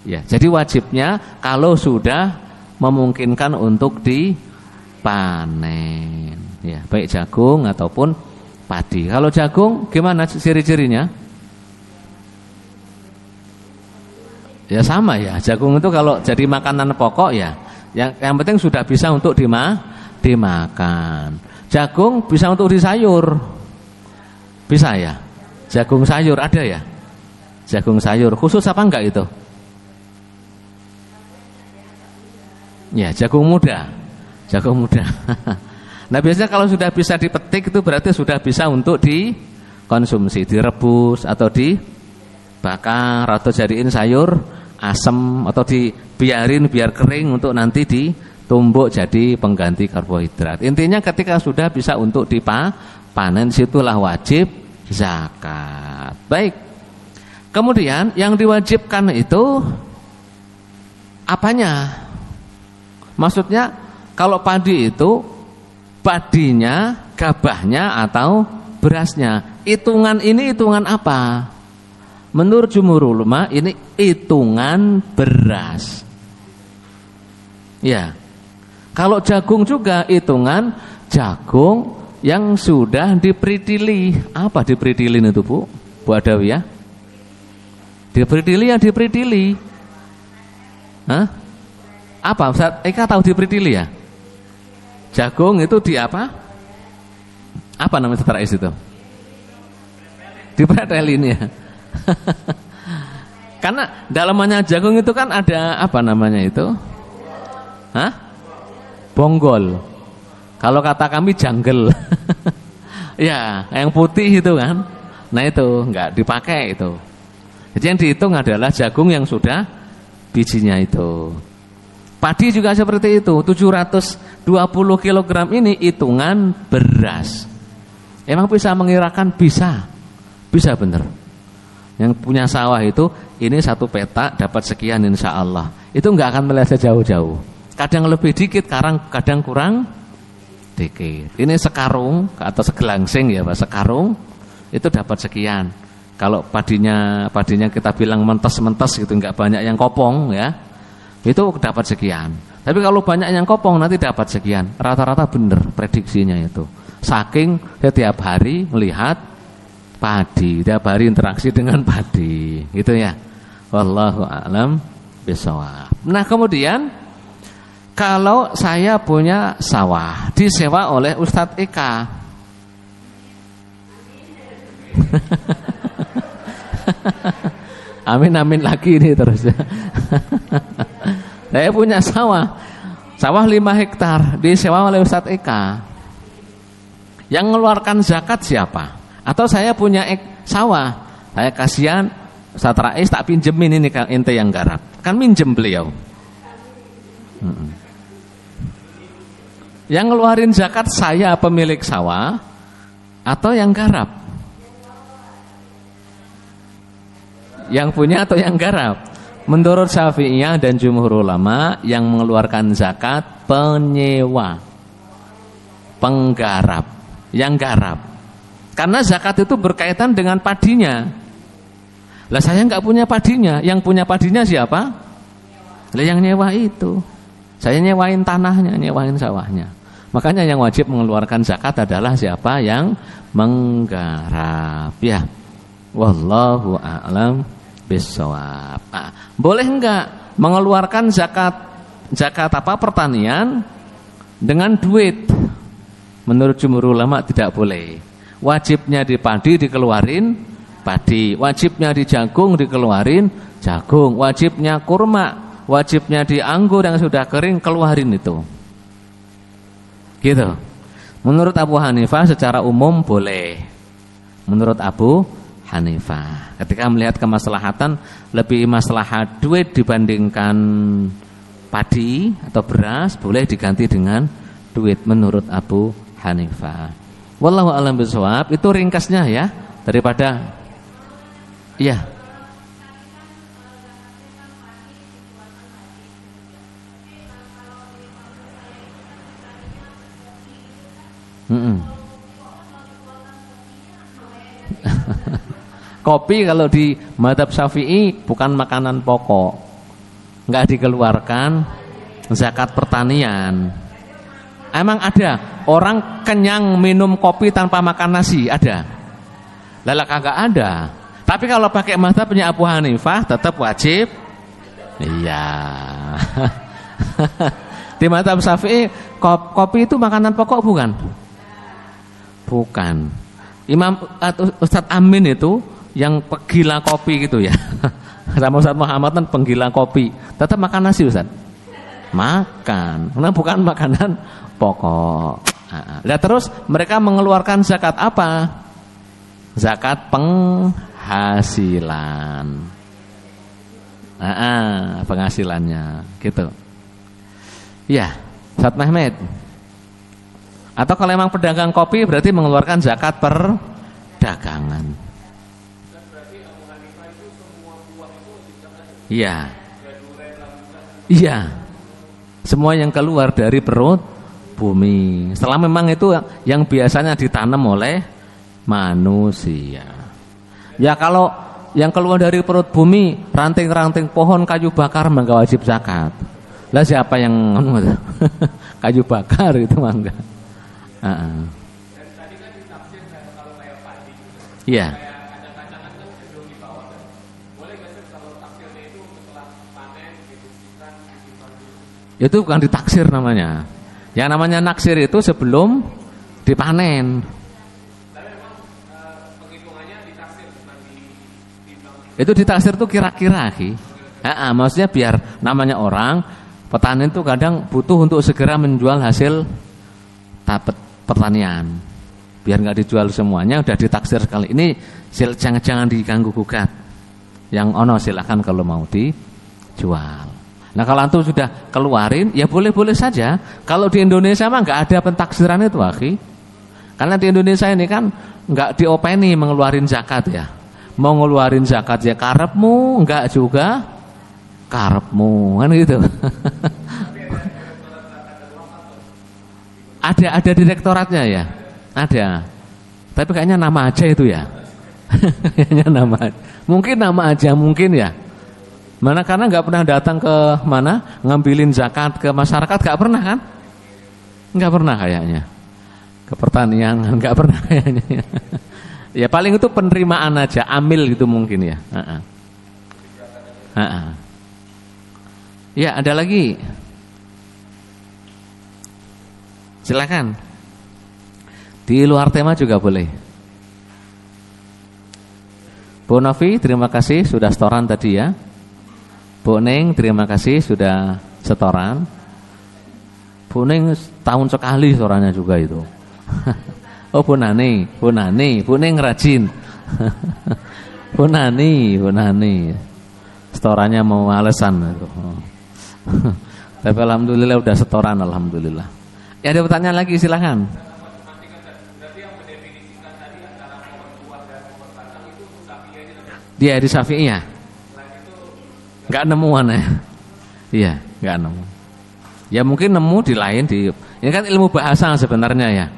Ya, jadi wajibnya kalau sudah memungkinkan untuk dipanen, ya, baik jagung ataupun padi. Kalau jagung gimana ciri-cirinya? Ya sama ya, jagung itu kalau jadi makanan pokok ya, yang penting sudah bisa untuk dimakan. Jagung bisa untuk disayur, bisa ya. Jagung sayur ada ya, jagung sayur khusus apa enggak itu? Ya, jagung muda, jagung muda. Nah, biasanya kalau sudah bisa dipetik itu berarti sudah bisa untuk dikonsumsi, direbus atau dibakar atau jadiin sayur asam atau dibiarin biar kering untuk nanti ditumbuk jadi pengganti karbohidrat. Intinya ketika sudah bisa untuk dipanen, situlah wajib zakat. Baik. Kemudian yang diwajibkan itu apanya? Maksudnya kalau padi itu padinya, gabahnya atau berasnya. Hitungan ini hitungan apa? Menurut jumhur ulama ini hitungan beras. Ya. Kalau jagung juga hitungan jagung yang sudah diperitili. Apa diperitili itu, Bu? Bu Adawi ya? Diperitili ya diperitili. Hah? Apa? Ustaz Eka tahu diperitili ya? Jagung itu di apa? Apa namanya setelah itu? Dipretelin ya. Karena dalamannya jagung itu kan ada apa namanya itu? Hah? Bonggol. Kalau kata kami janggel. Ya, yang putih itu kan. Nah itu enggak dipakai itu. Jadi yang dihitung adalah jagung yang sudah bijinya itu. Padi juga seperti itu. 720 kg ini hitungan beras. Emang bisa mengirakan? Bisa. Bisa bener. Yang punya sawah itu ini satu petak dapat sekian insya Allah. Itu enggak akan meleset jauh-jauh. Kadang lebih dikit, kadang kurang dikit. Ini sekarung atau segelangsing ya Pak, sekarung itu dapat sekian. Kalau padinya kita bilang mentes-mentes gitu, enggak banyak yang kopong ya, itu dapat sekian. Tapi kalau banyak yang kopong nanti dapat sekian. Rata-rata bener prediksinya itu. Saking setiap hari melihat padi, tiap hari interaksi dengan padi, gitu ya. Wallahu a'lam bishawab. Nah, kemudian kalau saya punya sawah disewa oleh Ustadz Eka. Amin amin lagi ini terus. Saya punya sawah 5 hektar disewa oleh Ustadz Eka. Yang mengeluarkan zakat siapa? Atau saya punya sawah, saya kasihan Ustadz Rais tak pinjemin ini ente yang garap. Kan minjem beliau. Yang ngeluarin zakat saya pemilik sawah atau yang garap? Yang punya atau yang garap? Menurut Syafi'iyah dan jumhur ulama yang mengeluarkan zakat penyewa, penggarap, yang garap. Karena zakat itu berkaitan dengan padinya. Lah saya nggak punya padinya, yang punya padinya siapa? Lah yang nyewa itu. Saya nyewain tanahnya, nyewain sawahnya. Makanya yang wajib mengeluarkan zakat adalah siapa yang menggarap. Ya. Wallahu a'lam bishawab. Boleh enggak mengeluarkan zakat apa pertanian dengan duit? Menurut jumhur ulama tidak boleh. Wajibnya di padi dikeluarin padi, wajibnya di jagung dikeluarin jagung, wajibnya kurma, wajibnya di anggur yang sudah kering keluarin itu. Gitu. Menurut Abu Hanifah secara umum boleh. Menurut Abu Hanifah, ketika melihat kemaslahatan lebih maslahat duit dibandingkan padi atau beras, boleh diganti dengan duit menurut Abu Hanifah. Wallahu a'lam bishawab. Itu ringkasnya ya daripada iya. Kopi kalau di mazhab Syafi'i bukan makanan pokok, nggak dikeluarkan zakat pertanian. Emang ada orang kenyang minum kopi tanpa makan nasi? Ada? Lala kagak ada. Tapi kalau pakai mazhabnya Abu Hanifah tetap wajib. Iya. Di mazhab Syafi'i kopi itu makanan pokok bukan? Bukan. Imam Ustadz Amin itu yang penggila kopi gitu ya. Sama Ustadz Muhammad kan penggila kopi. Tetap makan nasi Ustadz. Makan. Karena bukan makanan pokok. Nah, terus mereka mengeluarkan zakat apa? Zakat penghasilan. Penghasilannya gitu. Ya, Ustaz Mehmet. Atau kalau memang pedagang kopi berarti mengeluarkan zakat perdagangan. Iya. Iya. Semua yang keluar dari perut bumi. Setelah memang itu yang biasanya ditanam oleh manusia. Ya kalau yang keluar dari perut bumi, ranting-ranting pohon, kayu bakar enggak wajib zakat. Lah siapa yang kayu bakar itu enggak? Iya. Itu bukan ditaksir namanya. Yang namanya naksir itu sebelum dipanen. Itu ditaksir itu kira-kira, maksudnya biar namanya orang petani itu kadang butuh untuk segera menjual hasil pertanian. Biar nggak dijual semuanya, udah ditaksir sekali. Ini jangan diganggu gugat. Yang ono silakan kalau mau dijual. Nah kalau antum sudah keluarin, ya boleh-boleh saja. Kalau di Indonesia mah nggak ada pentaksiran itu, akhi. Karena di Indonesia ini kan nggak diopeni mengeluarin zakat ya. Mau ngeluarin zakat ya karepmu, nggak juga karepmu, kan gitu. Ada direktoratnya ya, ada. Tapi kayaknya nama aja itu ya. Kayaknya nama. Mungkin nama aja mungkin ya. Mana karena nggak pernah datang ke mana ngambilin zakat ke masyarakat, nggak pernah kan? Nggak pernah kayaknya. Ke pertanian nggak pernah kayaknya. Ya paling itu penerimaan aja, amil gitu mungkin ya. Ya ada lagi. Silakan. Di luar tema juga boleh. Bu Novi terima kasih sudah setoran tadi ya. Bu Neng terima kasih sudah setoran. Bu Neng tahun sekali setorannya juga itu. Oh Bu Nani, Bu Neng rajin. Bu Nani, setorannya mau alasan itu. Tapi alhamdulillah udah setoran, alhamdulillah. Ya ada pertanyaan lagi silahkan. Dia di Syafi'i ya? Enggak nemuan ya? Iya, enggak nemu. Ya mungkin nemu di lain ini kan ilmu bahasa sebenarnya ya.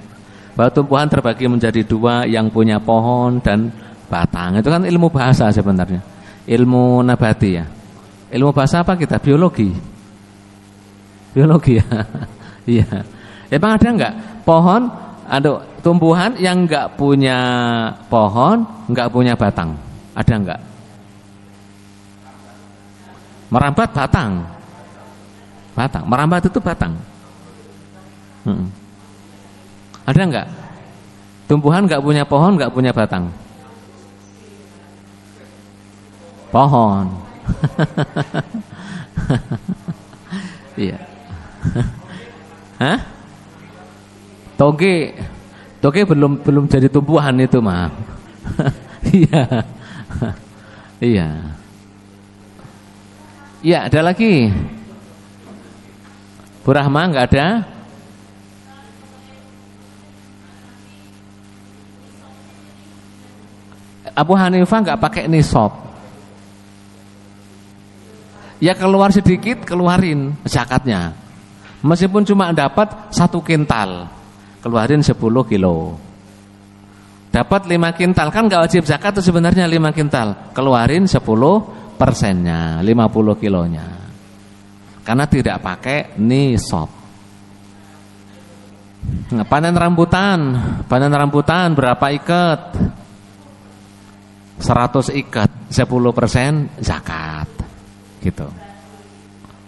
Bahwa tumbuhan terbagi menjadi dua, yang punya pohon dan batang. Itu kan ilmu bahasa sebenarnya. Ilmu nabati ya. Ilmu bahasa apa kita? Biologi. Biologi ya. Iya. Emang ada enggak pohon, ada tumbuhan yang enggak punya pohon, enggak punya batang? Ada enggak? Merambat batang. Merambat itu batang. Ada enggak? Tumbuhan enggak punya pohon, enggak punya batang. Pohon. Iya. Hah? Toge belum jadi tumbuhan itu mah. Iya. Iya. Iya, ada lagi. Bu Rahma enggak ada? Abu Hanifah enggak pakai nisab. Ya keluar sedikit, keluarin zakatnya. Meskipun cuma dapat 1 kintal. keluarin 10 kilo. Dapat 5 kintal, kan nggak wajib zakat itu sebenarnya 5 kintal. Keluarin 10%-nya, 50 kilonya. Karena tidak pakai nisab. Nah, panen rambutan berapa ikat? 100 ikat, 10% zakat. Gitu.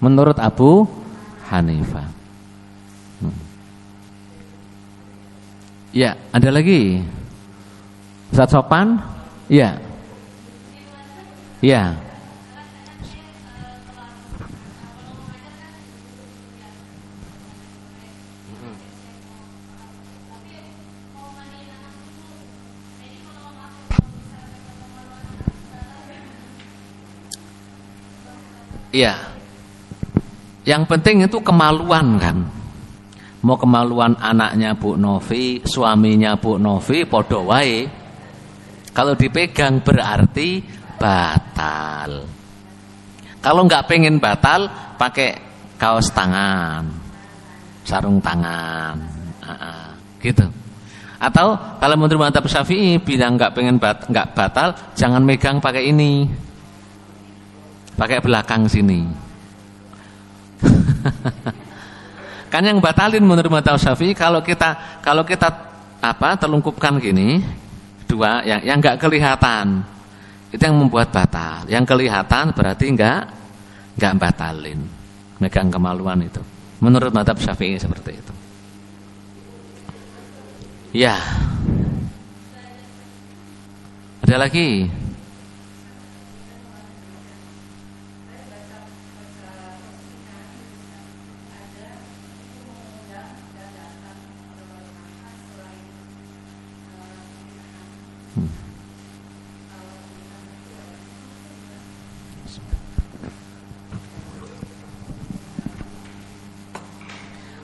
Menurut Abu Hanifah. Ya, ada lagi. Ustaz Sopan? Ya. Ya. Iya. Yang penting itu kemaluan kan. Mau kemaluan anaknya Bu Novi, suaminya Bu Novi, podo wae. Kalau dipegang berarti batal. Kalau nggak pengen batal, pakai kaos tangan, sarung tangan, gitu. Atau kalau menurut mazhab Syafi'i bilang nggak pengen nggak batal, jangan megang pakai ini. Pakai belakang sini. Kan yang batalin menurut mazhab Syafi'i kalau kita telungkupkan gini, dua yang enggak kelihatan. Itu yang membuat batal. Yang kelihatan berarti enggak batalin. Megang kemaluan itu. Menurut mazhab Syafi'i seperti itu. Ya. Ada lagi?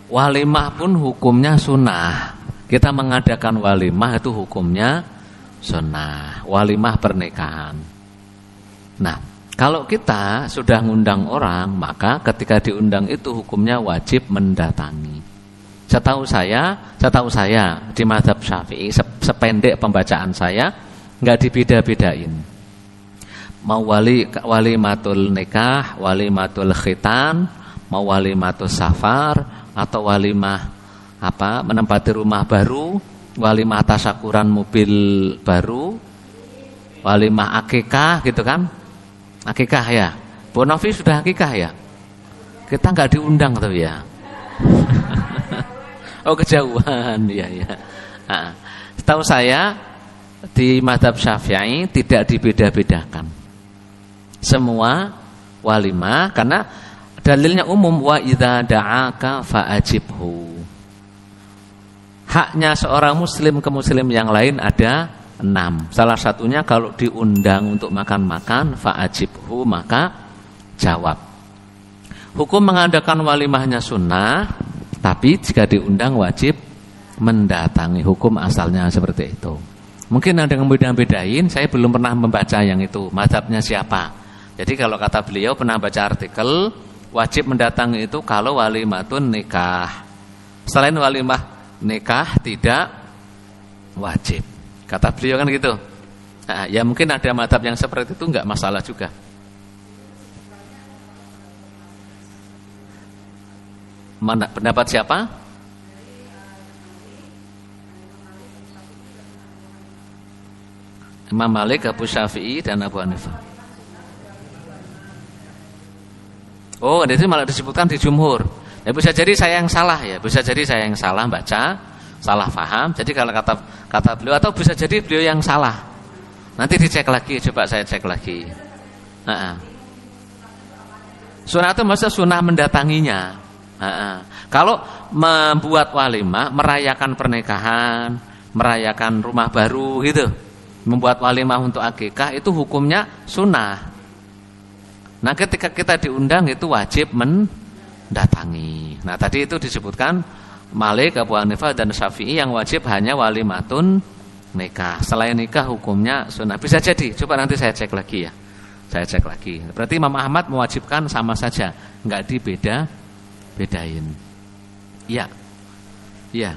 Walimah pun hukumnya sunnah. Kita mengadakan walimah itu hukumnya sunnah. Walimah pernikahan. Nah, kalau kita sudah ngundang orang, maka ketika diundang itu hukumnya wajib mendatangi. Setahu saya di mazhab Syafi'i, sependek pembacaan saya, nggak dibeda-bedain. Mau walimatul nikah, walimatul khitan, mau walimatul safar, atau walimah menempati rumah baru, walimah tasyakuran mobil baru, walimah akikah gitu kan? Akikah ya. Bu Novi sudah akikah ya? Kita nggak diundang tuh ya. Oh kejauhan ya. Setahu saya di mazhab Syafi'i tidak dibeda-bedakan. Semua walimah karena dalilnya umum, wa idza da'aka fa'ajibhu. Haknya seorang muslim ke muslim yang lain ada 6. Salah satunya kalau diundang untuk makan-makan, fa'ajibhu, maka jawab. Hukum mengadakan walimahnya sunnah, tapi jika diundang wajib mendatangi. Hukum asalnya seperti itu. Mungkin ada yang beda-bedain, saya belum pernah membaca yang itu. Mazhabnya siapa? Jadi kalau kata beliau pernah baca artikel, wajib mendatangi itu kalau walimatun nikah. Selain walimah nikah tidak wajib. Kata beliau kan gitu. Nah, ya mungkin ada mazhab yang seperti itu, enggak masalah juga. Pendapat siapa? Imam Malik, Abu Syafi'i dan Abu Hanifah. Oh, itu malah disebutkan di jumhur. Ya bisa jadi saya yang salah ya, bisa jadi saya yang salah baca, salah paham. Jadi kalau kata beliau, atau bisa jadi beliau yang salah. Nanti dicek lagi, coba saya cek lagi. Sunnah itu maksudnya sunnah mendatanginya. Kalau membuat walimah, merayakan pernikahan, merayakan rumah baru gitu, membuat walimah untuk akikah itu hukumnya sunnah. Nah ketika kita diundang itu wajib mendatangi. Nah tadi itu disebutkan Malik, Abu Hanifah dan Syafi'i yang wajib hanya walimatun nikah. Selain nikah hukumnya sunnah. Bisa jadi, coba nanti saya cek lagi ya. Saya cek lagi. Berarti Imam Ahmad mewajibkan sama saja, nggak dibeda-bedain. Iya. Iya.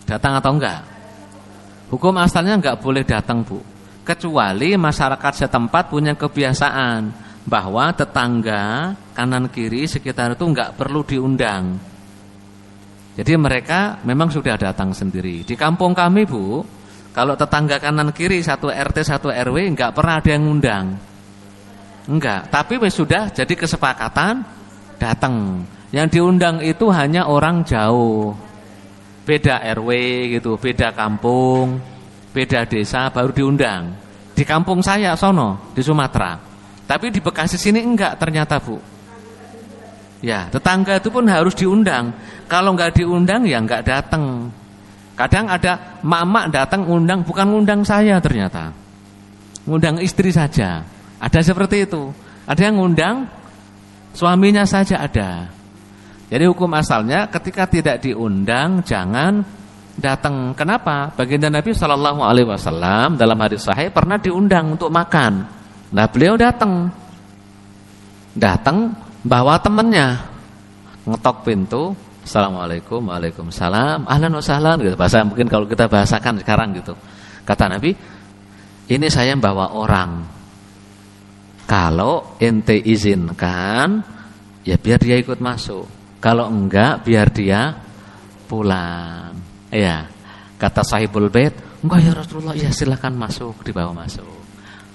Datang atau enggak? Hukum asalnya enggak boleh datang, Bu. Kecuali masyarakat setempat punya kebiasaan bahwa tetangga kanan kiri sekitar itu enggak perlu diundang. Jadi mereka memang sudah datang sendiri. Di kampung kami, Bu, kalau tetangga kanan kiri satu RT satu RW enggak pernah ada yang ngundang. Enggak, tapi sudah jadi kesepakatan datang. Yang diundang itu hanya orang jauh. Beda RW gitu, beda kampung, beda desa baru diundang. Di kampung saya sono, di Sumatera. Tapi di Bekasi sini enggak ternyata, Bu. Ya, tetangga itu pun harus diundang. Kalau enggak diundang ya enggak datang. Kadang ada mama datang undang, bukan ngundang saya ternyata. Ngundang istri saja. Ada seperti itu. Ada yang ngundang suaminya saja ada. Jadi hukum asalnya ketika tidak diundang jangan datang. Kenapa? Baginda Nabi Shallallahu Alaihi Wasallam dalam hadis sahih pernah diundang untuk makan. Nah beliau datang bawa temannya, ngetok pintu, assalamualaikum, waalaikumsalam, ahlan wa sahlan, gitu. Bahasa mungkin kalau kita bahasakan sekarang gitu. Kata Nabi, ini saya bawa orang. Kalau ente izinkan, ya biar dia ikut masuk. Kalau enggak, biar dia pulang. Ya, kata sahibul bait, enggak ya Rasulullah, ya silakan masuk, dibawa masuk.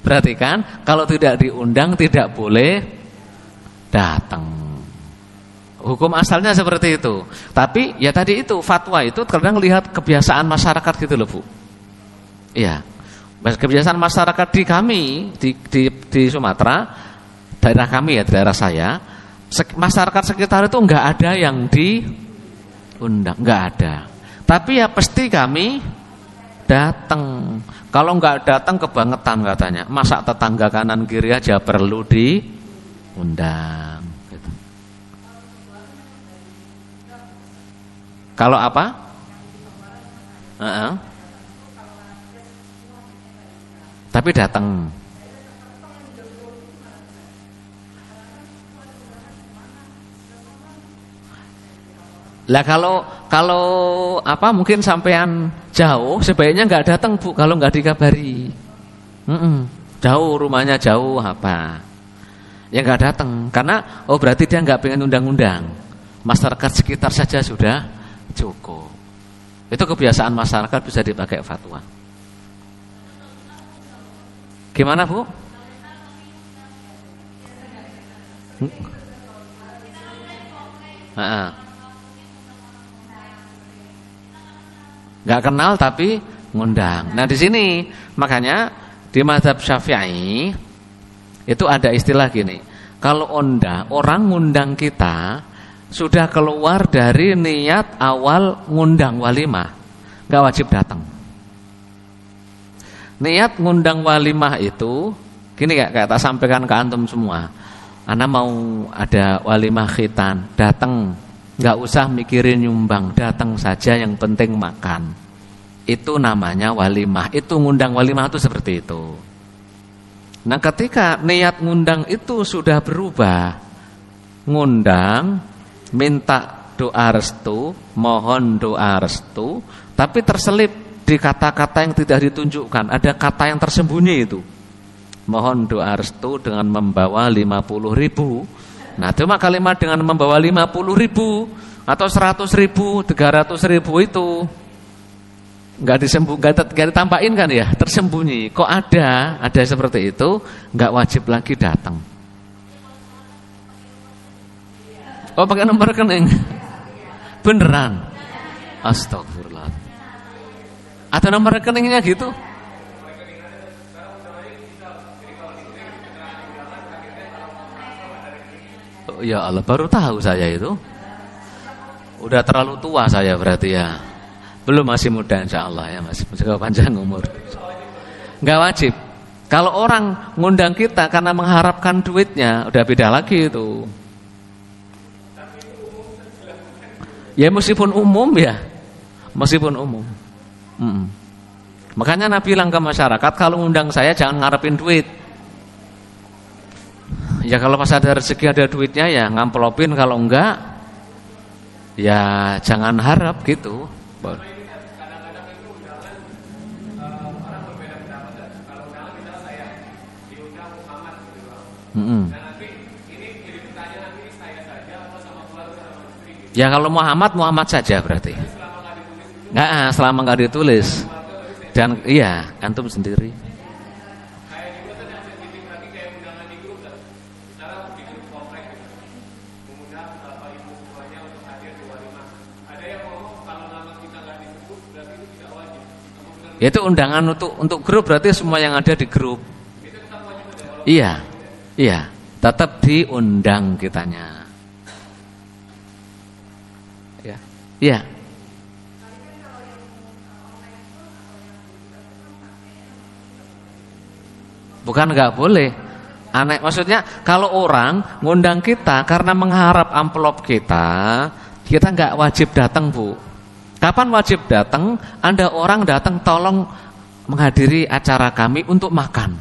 Berarti kan, kalau tidak diundang tidak boleh datang. Hukum asalnya seperti itu. Tapi ya tadi itu fatwa itu kadang lihat kebiasaan masyarakat gitu loh, Bu. Iya. Kebiasaan masyarakat di kami di Sumatera, daerah kami ya, daerah saya, masyarakat sekitar itu enggak ada yang diundang, enggak ada. Tapi ya pasti kami datang. Kalau enggak datang kebangetan katanya. Masa tetangga kanan kiri aja perlu diundang gitu. Kalau apa? Tapi datang. Lah kalau apa mungkin sampean jauh sebaiknya enggak datang, Bu, kalau enggak dikabari. Jauh rumahnya jauh apa? Ya enggak datang karena berarti dia enggak pengen undang-undang. Masyarakat sekitar saja sudah cukup. Itu kebiasaan masyarakat bisa dipakai fatwa. Gimana, Bu? Nggak kenal tapi ngundang. Nah di sini makanya di mazhab Syafi'i itu ada istilah gini. Kalau orang ngundang kita sudah keluar dari niat awal ngundang walimah, nggak wajib datang. Niat ngundang walimah itu gini kayak tak sampaikan ke antum semua. Ana mau ada walimah khitan, datang. Nggak usah mikirin nyumbang, datang saja yang penting makan. Itu namanya walimah. Itu ngundang walimah itu seperti itu. Nah ketika niat ngundang itu sudah berubah, ngundang, minta doa restu, mohon doa restu, tapi terselip di kata-kata yang tidak ditunjukkan. Ada kata yang tersembunyi itu. Mohon doa restu dengan membawa 50.000. Nah cuma kalimat dengan membawa 50.000 atau 100.000, 300.000 itu nggak ditampain kan ya, tersembunyi. Kok ada seperti itu, nggak wajib lagi datang. Oh pakai nomor rekening, beneran? Astagfirullah. Ada nomor rekeningnya gitu? Oh, ya Allah, baru tahu saya itu. Udah terlalu tua saya berarti ya. Belum, masih muda insyaallah ya, masih panjang umur. Enggak wajib. Kalau orang ngundang kita karena mengharapkan duitnya, udah beda lagi itu. Ya meskipun umum ya. Meskipun umum. Makanya Nabi bilang ke masyarakat, kalau ngundang saya jangan ngarepin duit. Ya kalau pas ada rezeki ada duitnya ya ngamplopin, kalau enggak ya jangan harap gitu. Ya kalau Muhammad saja berarti. Nggak, selama nggak ditulis. Dan iya, antum sendiri. Itu undangan untuk grup, berarti semua yang ada di grup. Iya, tetap diundang kitanya. Iya. Bukan nggak boleh. Aneh, maksudnya kalau orang ngundang kita karena mengharap amplop kita nggak wajib datang, Bu. Kapan wajib datang? Ada orang datang, tolong menghadiri acara kami untuk makan.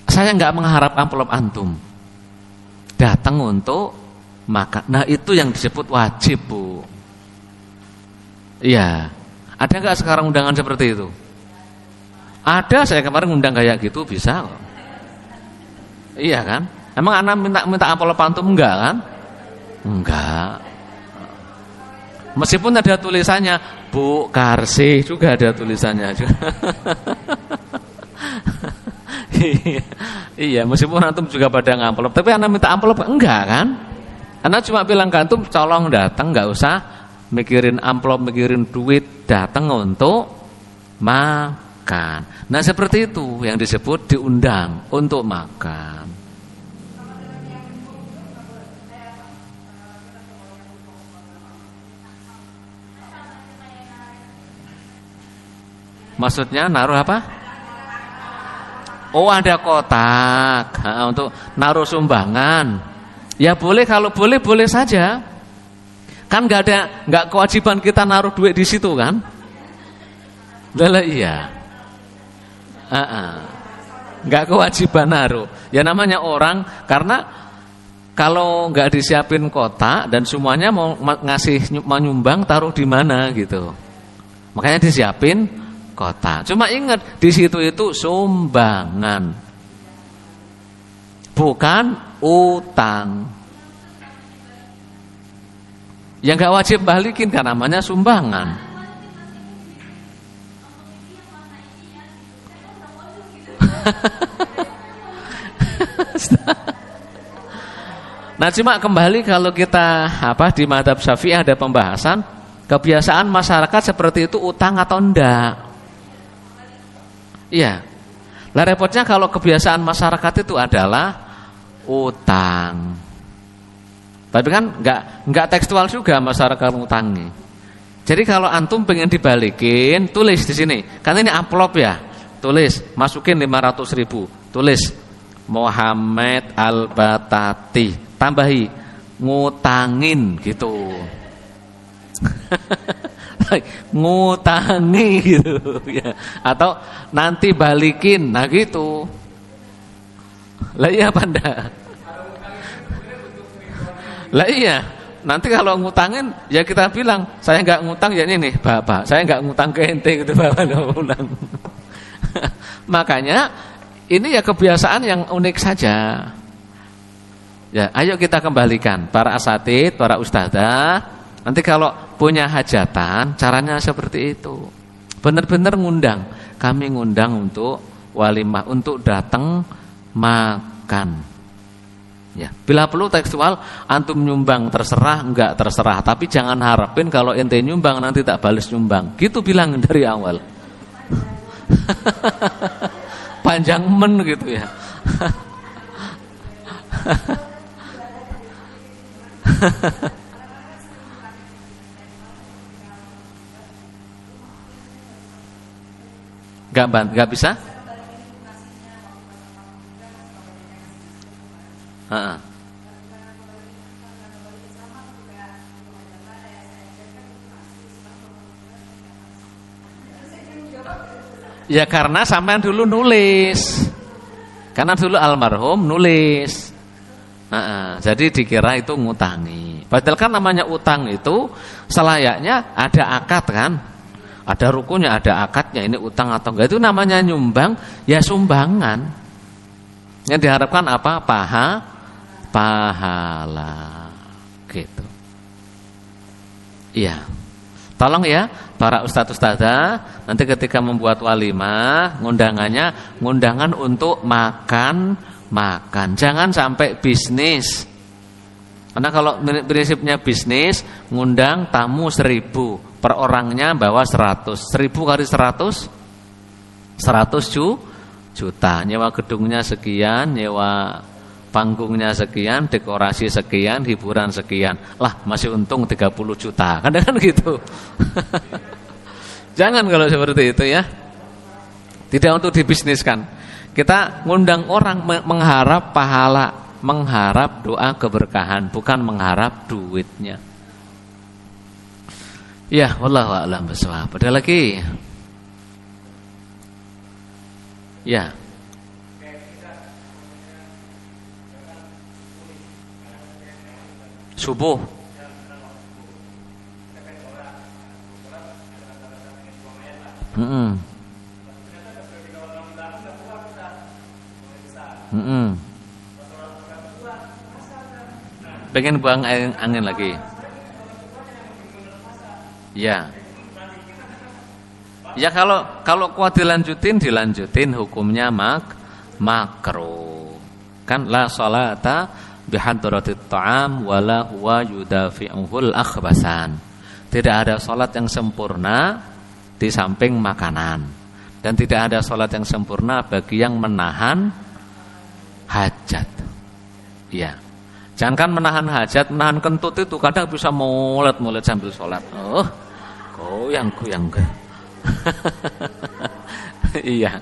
Saya nggak mengharap amplop antum. Datang untuk makan. Nah itu yang disebut wajib, Bu. Iya. Ada nggak sekarang undangan seperti itu? Ada, saya kemarin undang kayak gitu, bisa kok. Iya kan? Emang anak minta amplop antum enggak kan? Enggak. Meskipun ada tulisannya Bu Karsih, juga ada tulisannya. Iya, meskipun antum juga pada ngamplop, tapi anak minta amplop enggak kan? Anak cuma bilang ke antum, tolong datang, enggak usah mikirin amplop, mikirin duit, datang untuk makan. Nah seperti itu yang disebut diundang untuk makan. Maksudnya naruh apa? Oh ada kotak untuk naruh sumbangan. Ya boleh, kalau boleh saja. Kan nggak kewajiban kita naruh duit di situ kan? Lah iya. Nggak kewajiban naruh. Ya namanya orang, karena kalau nggak disiapin kotak dan semuanya mau nyumbang, taruh di mana gitu. Makanya disiapin kotak. Cuma ingat di situ itu sumbangan, bukan utang. Yang nggak wajib balikin kan namanya sumbangan. Nah cuma kembali kalau kita di mazhab Syafi'i ada pembahasan kebiasaan masyarakat seperti itu utang atau enggak. Iya. Lah repotnya kalau kebiasaan masyarakat itu adalah utang. Tapi kan enggak tekstual juga masyarakat ngutangi. Jadi kalau antum pengen dibalikin, tulis di sini. Kan ini amplop ya. Tulis, masukin 500.000. Tulis Muhammad Al-Batati. Tambahi ngutangin gitu. Ngutangi gitu ya. Atau nanti balikin, nah gitu. Lah iya apa enggak? Lah iya, nanti kalau ngutangin ya kita bilang saya nggak ngutang ya ini nih Bapak, saya nggak ngutang ke ente gitu Bapak ulang. Makanya ini ya kebiasaan yang unik saja. Ya, ayo kita kembalikan para asatidz, para ustadzah. Nanti kalau punya hajatan, caranya seperti itu. Benar-benar ngundang. Kami ngundang untuk walimah, untuk datang makan. Ya, bila perlu tekstual, antum nyumbang terserah, enggak terserah. Tapi jangan harapin kalau ente nyumbang nanti tak balas nyumbang. Gitu bilang dari awal. Panjang men gitu ya. Enggak bisa? Ya karena sampean dulu nulis. Karena dulu almarhum nulis. Jadi dikira itu ngutangi. Padahal kan namanya utang itu selayaknya ada akad kan? Ada rukunnya, ada akadnya, ini utang atau enggak. Itu namanya nyumbang, ya sumbangan. Yang diharapkan apa? Pahala. Gitu. Iya. Tolong ya para ustadz-ustadzah, nanti ketika membuat walimah, ngundangan untuk makan. Jangan sampai bisnis. Karena kalau prinsipnya bisnis, ngundang tamu 1000, per orangnya bawa 100. 1000 kali 100 juta. Nyewa gedungnya sekian, nyewa panggungnya sekian, dekorasi sekian, hiburan sekian. Lah masih untung 30 juta. Kan gitu. Jangan kalau seperti itu ya. Tidak untuk dibisniskan. Kita ngundang orang mengharap pahala, mengharap doa keberkahan, bukan mengharap duitnya. Ya, wallahu a'lam bishawab. Ada lagi? Ya. Subuh. Pengen buang angin lagi. Ya. Ya kalau kuat dilanjutin hukumnya makruh. Kan la sholata bihadratit ta'am wala huwa yudafi'uhul akhbasan. Tidak ada salat yang sempurna di samping makanan, dan tidak ada salat yang sempurna bagi yang menahan hajat. Iya. Jangan menahan hajat, menahan kentut itu kadang bisa mulet-mulet sambil sholat. Oh, goyang-goyang. Iya.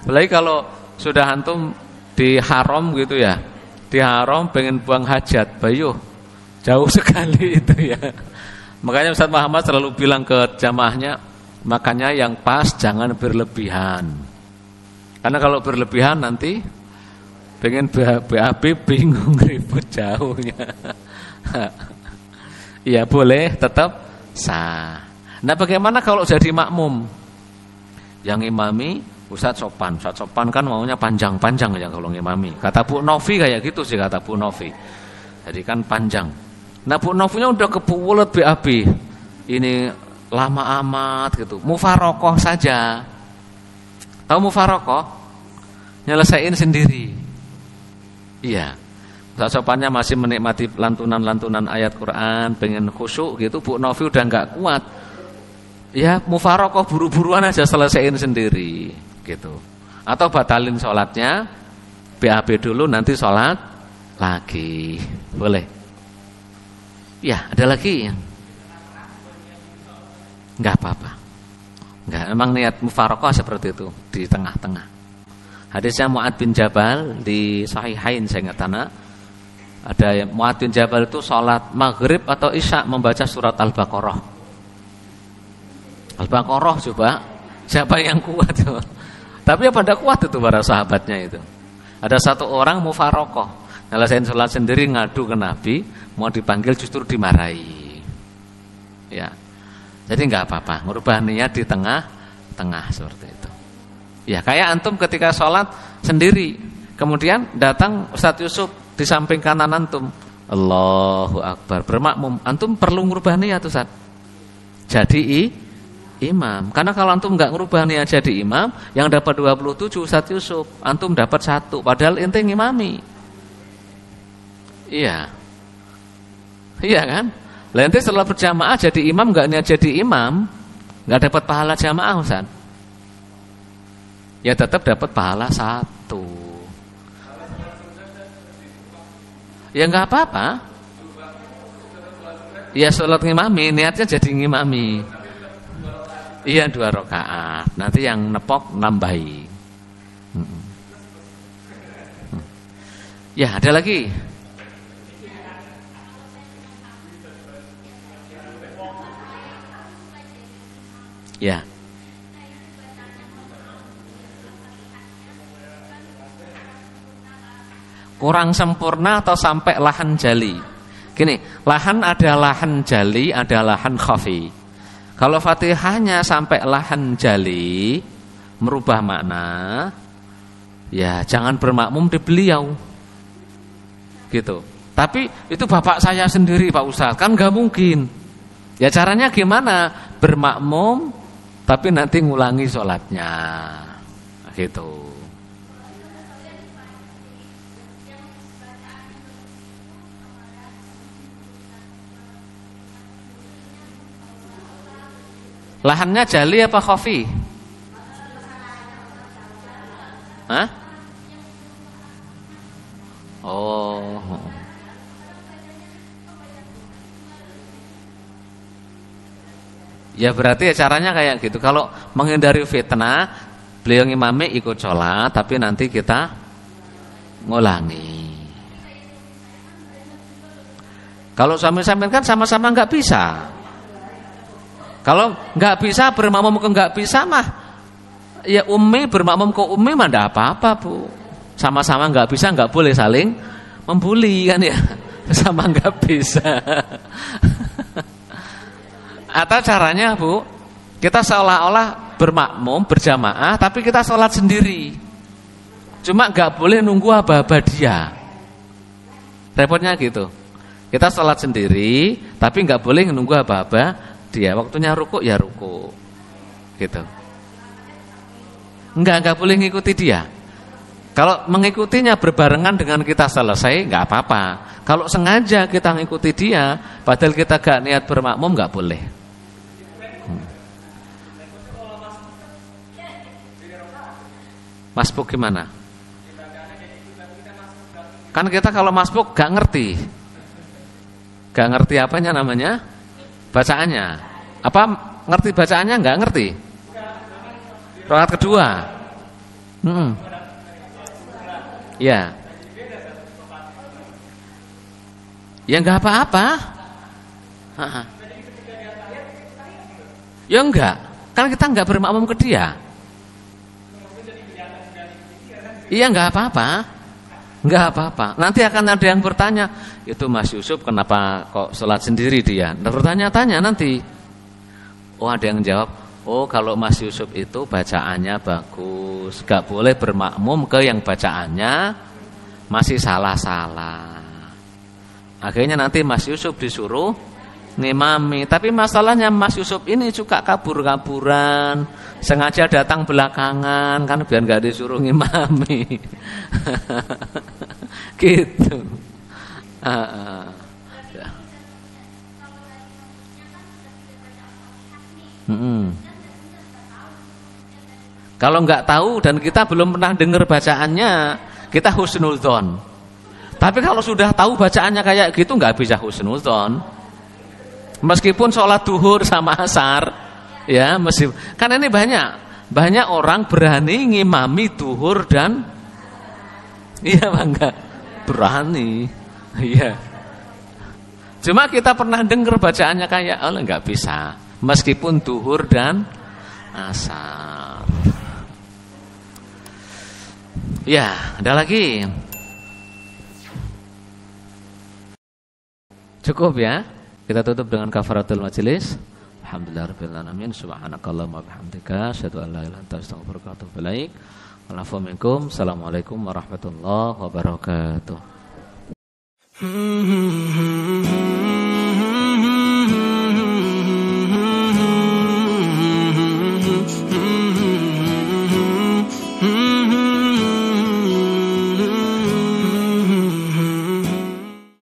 Apalagi kalau sudah antum di haram gitu ya, di haram pengen buang hajat, bayuh jauh sekali itu ya. Makanya Ustaz Muhammad selalu bilang ke jamaahnya, makanya yang pas, jangan berlebihan. Karena kalau berlebihan nanti pengen BAB bingung, ribut jauhnya. Iya boleh, tetap sah. Nah bagaimana kalau jadi makmum? Yang imami Ustadz sopan kan maunya panjang-panjang ya kalau ngimami. Kata Bu Novi kayak gitu sih, kata Bu Novi. Jadi kan panjang. Nah Bu Novinya udah kebulet BAB. Ini lama amat gitu. Mufarokoh saja. Tahu mufarokoh? Nyelesain sendiri. Iya. Ustadz sopannya masih menikmati lantunan-lantunan ayat Quran, pengen khusyuk gitu. Bu Novi udah nggak kuat. Ya mufarokoh buru-buruan aja selesaiin sendiri gitu. Atau batalin sholatnya, BAB dulu nanti sholat lagi. Boleh. Ya ada lagi. Enggak apa-apa. Enggak, memang niat mufarokoh seperti itu di tengah-tengah. Hadisnya Mu'ad bin Jabal di Sahihain saya ingat ada Mu'ad bin Jabal itu sholat maghrib atau isya membaca surat Al-Baqarah. Al-Baqarah coba siapa yang kuat? Tapi apa pada kuat itu para sahabatnya itu. Ada satu orang mufarokoh, nyelesain sholat sendiri ngadu ke Nabi, mau dipanggil justru dimarahi. Ya, jadi nggak apa-apa, ngubah niat di tengah-tengah seperti itu. Ya kayak antum ketika sholat sendiri, kemudian datang Ustadz Yusuf di samping kanan antum, Allahu Akbar, bermakmum, antum perlu ngubah niat Ustadz. Jadi imam. Karena kalau antum nggak ngubah niat jadi imam, yang dapat 27 Ustadz Yusuf, antum dapat 1, padahal ente ngimami. Iya. Iya kan? Lah ente setelah berjamaah jadi imam nggak niat jadi imam, nggak dapat pahala jamaah Ustadz. Ya tetap dapat pahala 1. Ya nggak apa-apa. Ya sholat ngimami, niatnya jadi ngimami. Iya 2 rakaat. Nanti yang nepok nambahi. Ya ada lagi. Ya. Kurang sempurna atau sampai lahan jali. Gini, lahan ada lahan jali, ada lahan khafi. Kalau Fatihahnya sampai lahan jali, merubah makna, ya jangan bermakmum di beliau. Gitu. Tapi itu bapak saya sendiri Pak Ustadz, kan nggak mungkin. Ya caranya gimana? Bermakmum tapi nanti ngulangi sholatnya. Gitu. Lahannya jali apa khafi? Hah? Oh. Ya berarti caranya kayak gitu. Kalau menghindari fitnah, beliau ngimami ikut sholat, tapi nanti kita ngulangi. Kalau sambil-sambil kan sama-sama nggak bisa. Kalau nggak bisa bermakmum ke nggak bisa mah, ya ummi bermakmum ke ummi mah nggak apa-apa Bu. Sama-sama nggak bisa, nggak boleh saling membuli kan ya. Sama nggak bisa. Atau caranya Bu, kita seolah-olah bermakmum berjamaah, tapi kita sholat sendiri. Cuma nggak boleh nunggu aba-aba dia. Repotnya gitu. Kita sholat sendiri, tapi nggak boleh nunggu aba-aba dia. Waktunya ruku ya ruku, gitu. Nggak boleh ngikuti dia. Kalau mengikutinya berbarengan dengan kita selesai, nggak apa-apa. Kalau sengaja kita ngikuti dia, padahal kita gak niat bermakmum, nggak boleh. Masbuk gimana? Kan kita kalau masbuk gak ngerti. Gak ngerti apanya namanya? Bacaannya. Apa ngerti bacaannya? Gak ngerti. Rakaat kedua. Ya. Ya gak apa-apa. Ya enggak. Kan kita gak bermakmum ke dia. Iya nggak apa-apa, nggak apa-apa. Nanti akan ada yang bertanya, itu Mas Yusuf kenapa kok sholat sendiri dia? Nah, bertanya-tanya nanti. Oh ada yang jawab, oh kalau Mas Yusuf itu bacaannya bagus, nggak boleh bermakmum ke yang bacaannya masih salah-salah. Akhirnya nanti Mas Yusuf disuruh ngimami. Tapi masalahnya Mas Yusuf ini suka kabur-kaburan, sengaja datang belakangan kan biar nggak disuruh ngimami. Gitu. Kalau nggak tahu dan kita belum pernah dengar bacaannya, kita husnudzon. Tapi kalau sudah tahu bacaannya kayak gitu nggak bisa husnudzon. Meskipun sholat duhur sama asar, ya kan ini banyak orang berani ngimami duhur dan, iya bangga berani, iya. Cuma kita pernah dengar bacaannya kayak, oh nggak bisa, meskipun duhur dan asar. Ya, ada lagi. Cukup ya. Kita tutup dengan kafaratul majelis. Alhamdulillahirabbil alamin. Subhanakallahumma wa bihamdika asyhadu an la ilaha illa anta astaghfiruka wa atubu ilaik. Wa'alaikum minkum. Assalamualaikum warahmatullahi wabarakatuh.